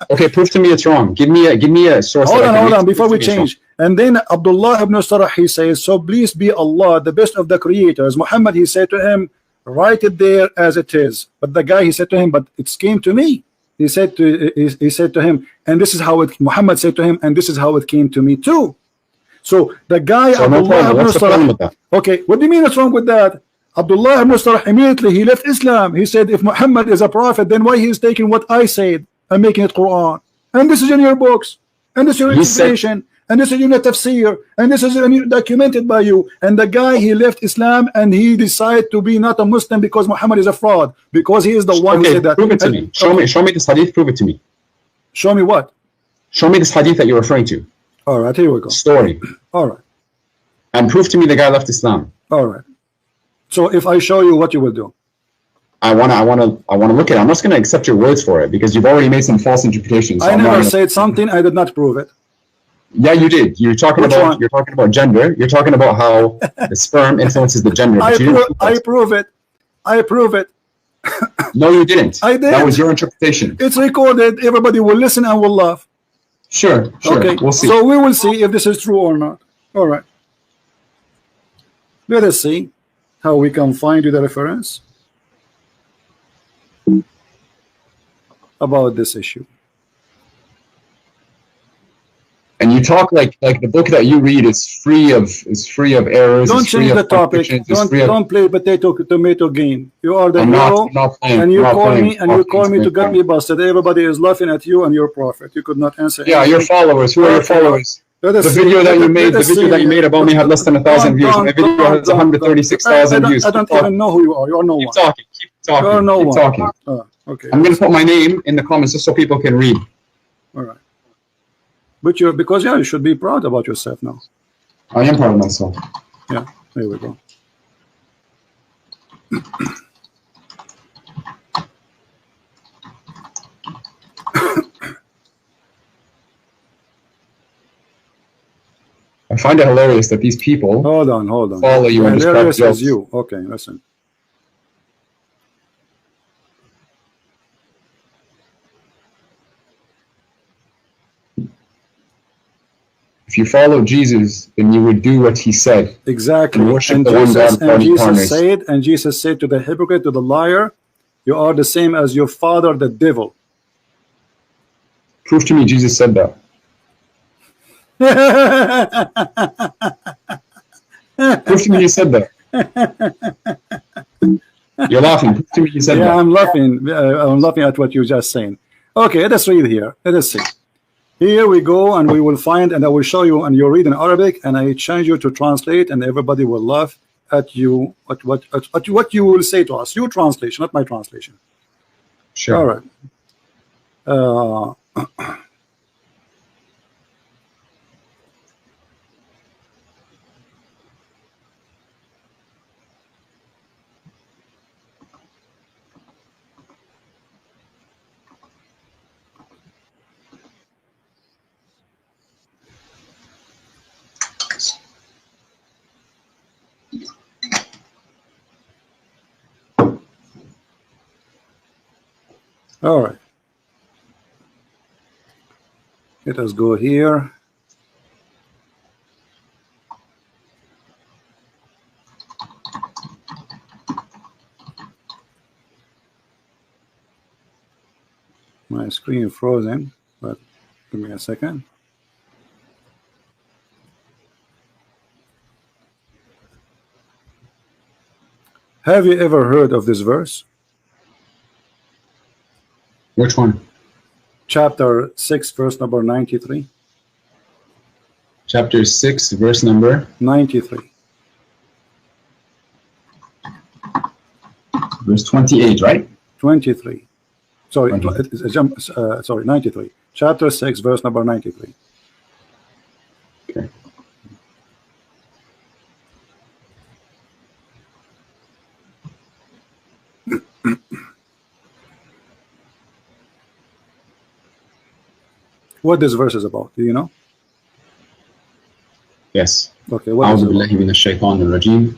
Okay, prove to me it's wrong. Give me a source. Hold on, before we change. And then Abdullah ibn Sarah, he says, so please be Allah, the best of the creators. Muhammad, he said to him, write it there as it is. But the guy, he said to him, but it came to me. He said to him, and this is how it, Muhammad said to him, and this is how it came to me too. So the guy, so Abdullah ibn Sarah, okay, what do you mean what's wrong with that? Abdullah ibn Sarah, immediately he left Islam. He said, if Muhammad is a prophet, then why he is taking what I said and making it Quran? And this is in your books, and this is your inspiration, and this is in your tafsir, and this is documented by you. And the guy, he left Islam and he decided to be not a Muslim because Muhammad is a fraud, because he is the one who said that. Prove it to me. Show me this hadith. Prove it to me. Show me what? Show me this hadith that you're referring to. All right, here we go. Story. All right. And prove to me the guy left Islam. All right. So if I show you, what you will do? I want to look at it. I'm not going to accept your words for it because you've already made some false interpretations. So I never said something. I did not prove it. Yeah, you did. You're talking about gender. You're talking about how the sperm influences the gender. I prove it. I prove it. No, you didn't. I did. That was your interpretation. It's recorded. Everybody will listen and will laugh. Sure. Okay. We'll see. So we will see if this is true or not. All right. Let us see how we can find you the reference about this issue. And you talk like the book that you read is free of errors. Don't change the topic. Don't play tomato game. You are the hero, and you call me to get me busted. Everybody is laughing at you and your prophet. You could not answer. Yeah, your followers. Who are your followers? The video that you made about me had less than 1,000 views. My video has 136,000 views. I don't even know who you are. You are no one. Keep talking. You are no one. Talking. Okay. I'm going to put my name in the comments just so people can read. All right. But because you should be proud about yourself now. I am proud of myself. Yeah, there we go. I find it hilarious that these people hold on. follow you and hilarious as you. Okay, listen. If you follow Jesus, then you would do what he said. Exactly. And Jesus said to the hypocrite, to the liar, you are the same as your father, the devil. Prove to me Jesus said that. Prove to me you said that. You're laughing. Prove to me you said that. Yeah, I'm laughing at what you're just saying. Okay, let's read here. Let us see. Here we go, and we will find, and I will show you, and you read in Arabic, and I change you to translate, and everybody will laugh at you, at what you will say to us. Your translation, not my translation. Sure. All right. All right. Let us go here. My screen is frozen, but give me a second. Have you ever heard of this verse? Which one? Chapter 6, verse number 93. Chapter 6, verse number 93. Verse 28, right? 23. Sorry, sorry, 93. Chapter 6, verse number 93. Okay. What this verse is about, do you know? Yes. Okay, what is it about? أعوذ بالله من الشيطان الرجيم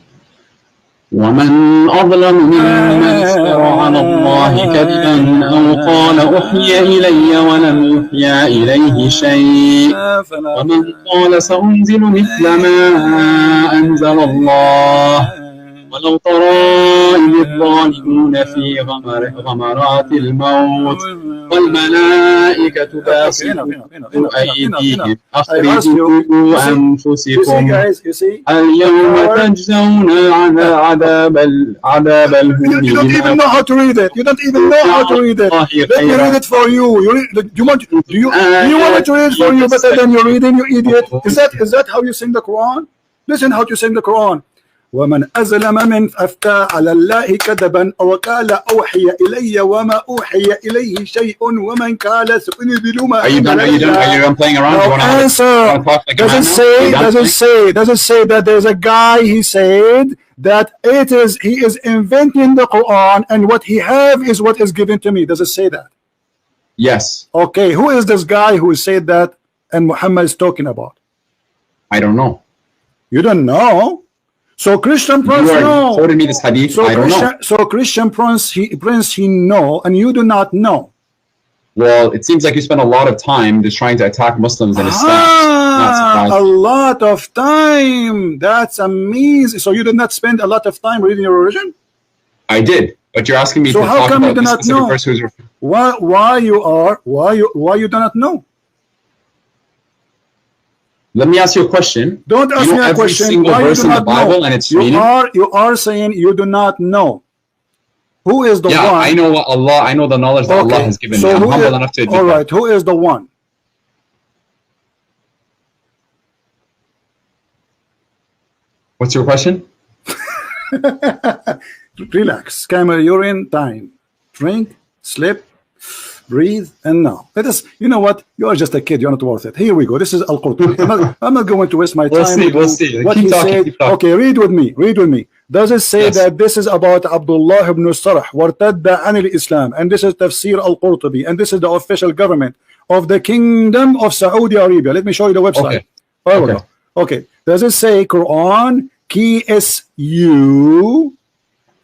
ومن أظلم ممن افترى على الله كذبا أو قال أوحي إلي ولم يوحى إليه شيء ومن قال سأنزل مثل ما أنزل الله ولو ترى إذ الظالمون في غمرات الموت والملائكة باسطوا أيديهم أخرجوا أنفسكم اليوم تجزون عذاب الهون. You don't even know how to read it. You don't even know how to read it. Let me read it for you. Do you want me to read it for you better than you're reading, you idiot? Is that how you sing the Quran? Listen how to sing the Quran. ومن أظلم من أفتى على الله كذبا أو قال أوحي إلي وما أوحي إليه شيء ومن قال سأنزل ما Are you done? Are you done? Are you done playing around? No answer. Does it say that there's a guy, he said that he is inventing the Quran and what he have is what is given to me? Does it say that? Yes. Okay, who is this guy who said that and Muhammad is talking about? I don't know. You don't know? So Christian Prince, no. Quoted me this hadith. So I don't know. So Christian Prince, he know, and you do not know. Well, it seems like you spend a lot of time just trying to attack Muslims and Islam. A lot of time. That's amazing. So you did not spend a lot of time reading your religion? I did, but you're asking me so to how talk come about you do this not specific know? person who's. Why you do not know? Let me ask you a question. Don't ask me a question. Single Why verse you do in the not Bible know? and its You meaning? are saying you do not know. Who is the one? Yeah, I know what Allah. I know the knowledge that Allah has given me. I'm humble enough to admit all right. that. Who is the one? What's your question? Relax. Camera, you're in time. Drink, sleep, breathe, and now. Let us, you know what? You are just a kid. You're not worth it. Here we go. This is Al-Qurtubi. I'm not going to waste my time. We'll see. What Keep he talking, said. keep talking. Okay, read with me. Read with me. Does it say Yes. that this is about Abdullah ibn Sarh wartadda an al-Islam, and this is Tafsir Al-Qurtubi, and this is the official government of the Kingdom of Saudi Arabia? Let me show you the website. Okay. There we go. Okay. Does it say Quran KSU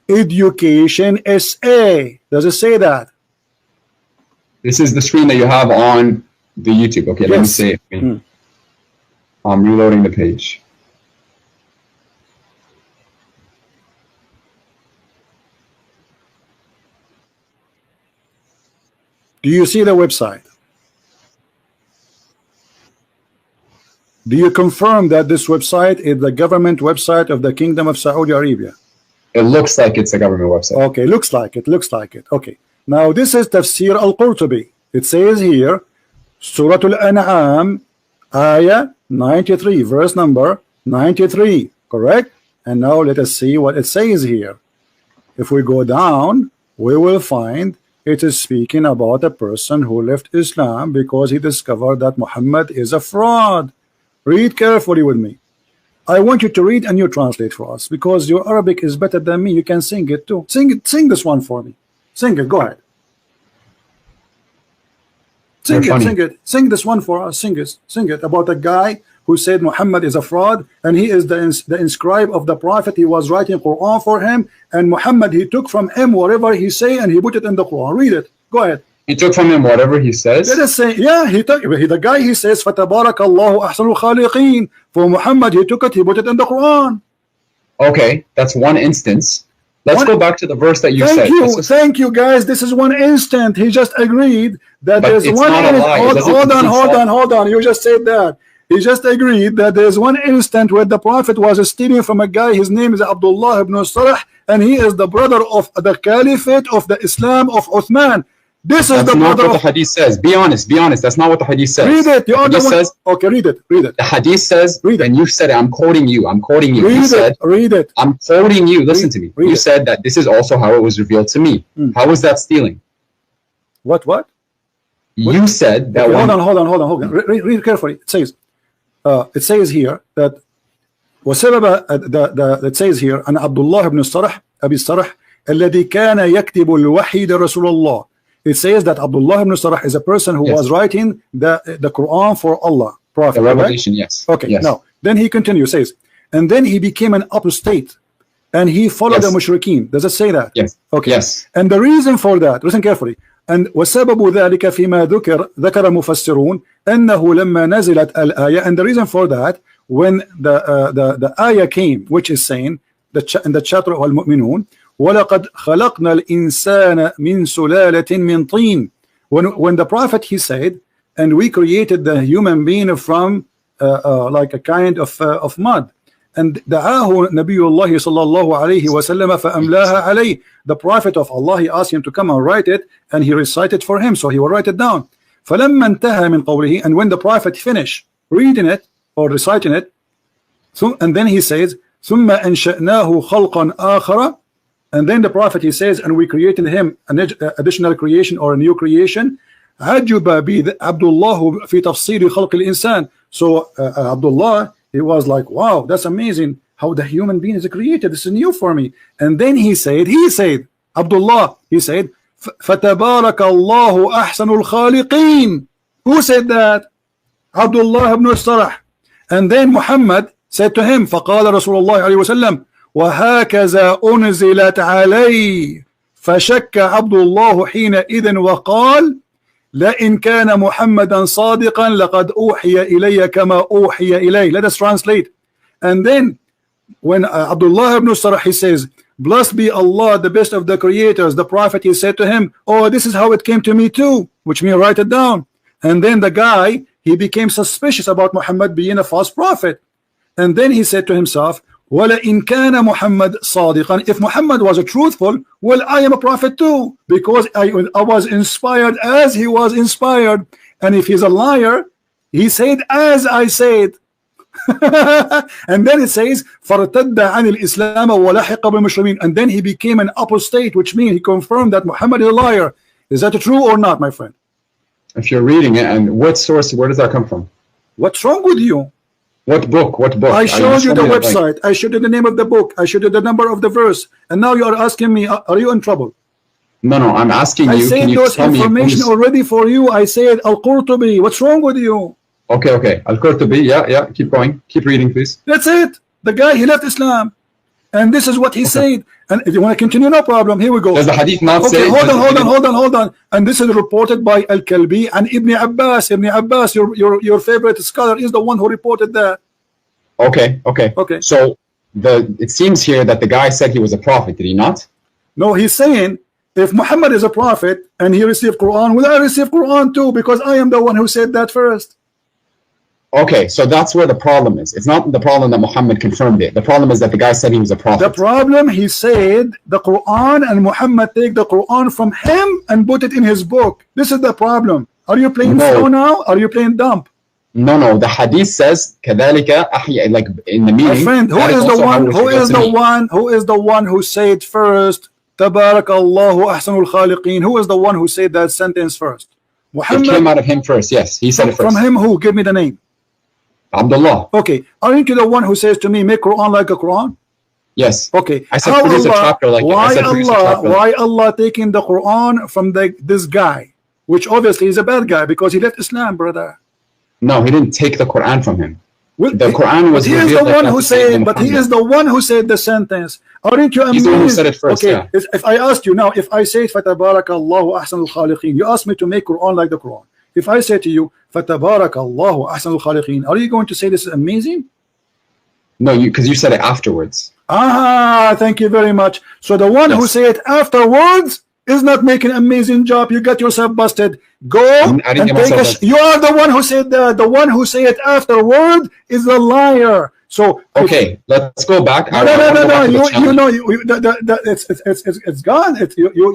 Education SA? Does it say that? This is the screen that you have on the YouTube. Okay, let me Yes. say it. I'm reloading the page. Do you see the website? Do you confirm that this website is the government website of the Kingdom of Saudi Arabia? It looks like it's a government website. Okay, looks like it. Okay. Now this is Tafsir Al-Qurtubi. It says here, Surah Al-An'am, Ayah 93, verse number 93, correct? And now let us see what it says here. If we go down, we will find it is speaking about a person who left Islam because he discovered that Muhammad is a fraud. Read carefully with me. I want you to read and you translate for us because your Arabic is better than me. You can sing it too. Sing this one for me. Sing it. Go ahead. Sing this one for us. Sing it about a guy who said Muhammad is a fraud and he is the inscribe of the prophet. He was writing Quran for him, and Muhammad, he took from him whatever he say and he put it in the Quran. Read it. Go ahead. He took from him whatever he says. Let us say, yeah, the guy, he says, فَتَبَارَكَ اللَّهُ أَحْسَنُ الْخَالِقِينَ. For Muhammad, he took it, he put it in the Quran. Okay, that's one instance. Let's go back to the verse that you said. Thank you, guys. This is one instant. He just agreed that there's it's one. not a lie. Hold on. You just said that. He just agreed that there's one instant where the Prophet was stealing from a guy. His name is Abdullah ibn Sarh, and he is the brother of the Caliphate of the Islam of Uthman. This is That's not what the hadith says. Be honest. That's not what the hadith says. Read it. Okay, read it. The hadith says, and you said it. I'm quoting you. Read it. I'm quoting you. Listen to me. You said that this is also how it was revealed to me. How is that stealing? What? You said that. Okay, hold on. Read carefully. It says here that it says here أن عبد الله بن الصرح أبي الصرح الذي كان يكتب الوحي لرسول الله. It says that Abdullah ibn Sarh is a person who was writing the Quran for Allah, Prophet. The revelation, yes. Okay, yes. Now, then he continues, says, and then he became an apostate, and he followed the mushrikeen. Does it say that? Yes. Okay. Yes. And the reason for that, listen carefully, and وسبب ذلك فيما ذكر مفسرون أنه لما نزلت الآية, and the reason for that, when the ayah came, which is saying, in the chapter of Al-Mu'minun, وَلَقَدْ خَلَقْنَا الْإِنسَانَ مِنْ سُلَالَةٍ مِنْ طِينٍ. When the Prophet, he said, and we created the human being from like a kind of mud. And دعاه نبي الله صلى الله عليه وسلم فأملاها عليه. The Prophet of Allah, he asked him to come and write it, and he recited for him, so he will write it down. فلما انتهى من قوله, and when the Prophet finished reading it or reciting it, so and then he says, ثم أنشأناه خلقا آخر. And then the prophet, he says, and we created him an additional creation or a new creation. عجب عبد الله في تفسير خلق الإنسان. So Abdullah, he was like, wow, that's amazing how the human being is created. This is new for me. And then he said, Abdullah, he said, فَتَبَارَكَ اللَّهُ أَحْسَنُ الْخَالِقِينَ. Who said that? Abdullah ibn Sarah. And then Muhammad said to him, فقال رسول الله عليه وسلم وهكذا أنزلت علي فشك عبد الله حينئذ وقال لئن كان محمدا صادقا لقد أوحي إلي كما أوحي إليه. Let us translate. And then when Abdullah ibn Sarah, he says, blessed be Allah, the best of the creators, the prophet, he said to him, oh, this is how it came to me too, which means write it down. And then the guy, he became suspicious about Muhammad being a false prophet. And then he said to himself, وَلَئِنْ كَانَ مُحَمَّدْ صَادِقًا. If Muhammad was a truthful, well, I am a prophet too, because I was inspired as he was inspired. And if he's a liar, he said as I said. And then it says فَارْتَدَّ عَنِ الْإِسْلَامَ وَلَحِقَ بِالْمُسْلِمِينَ. And then he became an apostate, which means he confirmed that Muhammad is a liar. Is that true or not, my friend? If you're reading it, and what source, where does that come from? What's wrong with you? What book? What book? I showed you the website. I showed you the name of the book. I showed you the number of the verse. And now you are asking me, are you in trouble? No, I'm asking you. I said those information already for you. I said Al-Qurtubi. What's wrong with you? Okay. Al-Qurtubi. Yeah. Keep going. Keep reading, please. That's it. The guy, he left Islam. And this is what he said. And if you want to continue, no problem. Here we go. Does the hadith not say? Hold on. And this is reported by Al-Kalbi and Ibn Abbas. Ibn Abbas, your favorite scholar, is the one who reported that. Okay. So it seems here that the guy said he was a prophet. Did he not? No, he's saying if Muhammad is a prophet and he received Quran, will I receive Quran too? Because I am the one who said that first. Okay, so that's where the problem is. It's not the problem that Muhammad confirmed it. The problem is that the guy said he was a prophet. The problem, he said the Quran, and Muhammad take the Quran from him and put it in his book. This is the problem. Are you playing slow now? Are you playing dumb? No. The hadith says كذلك أحيا, like in the meaning. My friend, who is the one who said first تبارك الله أحسن الخالقين? Who is the one who said that sentence first? Muhammad. It came out of him first. Yes, he said it first. From him who? Give me the name. Abdullah. Okay, aren't you the one who says to me, make Quran like a Quran? Yes. Okay. I said produce a chapter like it. Why Allah taking the Quran from this guy, which obviously is a bad guy because he left Islam, brother? No, he didn't take the Quran from him. Well, the Quran was. He is the one who said. But he is the one who said the sentence. Aren't you amazed? He's the one who said it first. Okay. Yeah. If I asked you now, if I say فَتَبَارَكَ اللَّهُ أَحْسَنُ الْخَالِقِينَ, you ask me to make Quran like the Quran. If I say to you, فَتَبَارَكَ اللَّهُ أَحْسَنُ الْخَالِقِينَ, are you going to say this is amazing? No, because you said it afterwards. Thank you very much. So the one who said it afterwards is not making an amazing job. You got yourself busted. Go and take a you are the one who said that. The one who said it afterward is a liar. So okay, let's go back. No. You know, it's gone.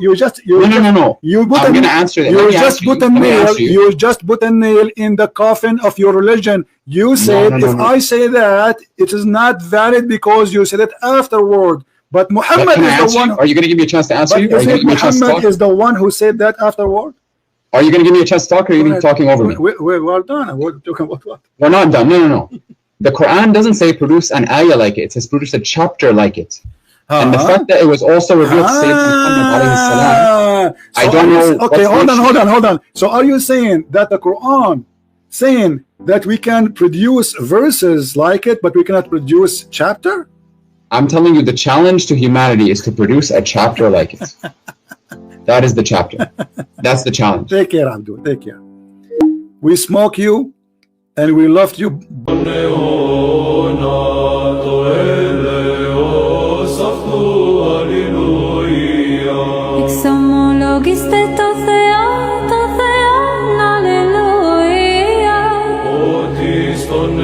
You just no. You put I'm going to answer that. You just put a nail. You just put a nail in the coffin of your religion. You said I say that it is not valid because you said it afterward. But Muhammad is the one. Are you going to give me a chance to answer you? Muhammad is the one who said that afterward. Are you going to give me a chance to talk, or are you going to be talking over me? We're done. We're talking about what? We're not done. No. The Quran doesn't say produce an ayah like it. It says produce a chapter like it. And the fact that it was also revealed to Sayyidina Muhammad alayhi salam, I don't know. Okay, hold on. So are you saying that the Quran saying that we can produce verses like it, but we cannot produce chapter? I'm telling you, the challenge to humanity is to produce a chapter like it. That is the chapter. That's the challenge. Take care, Abdul. Take care. We smoke you and we loved you.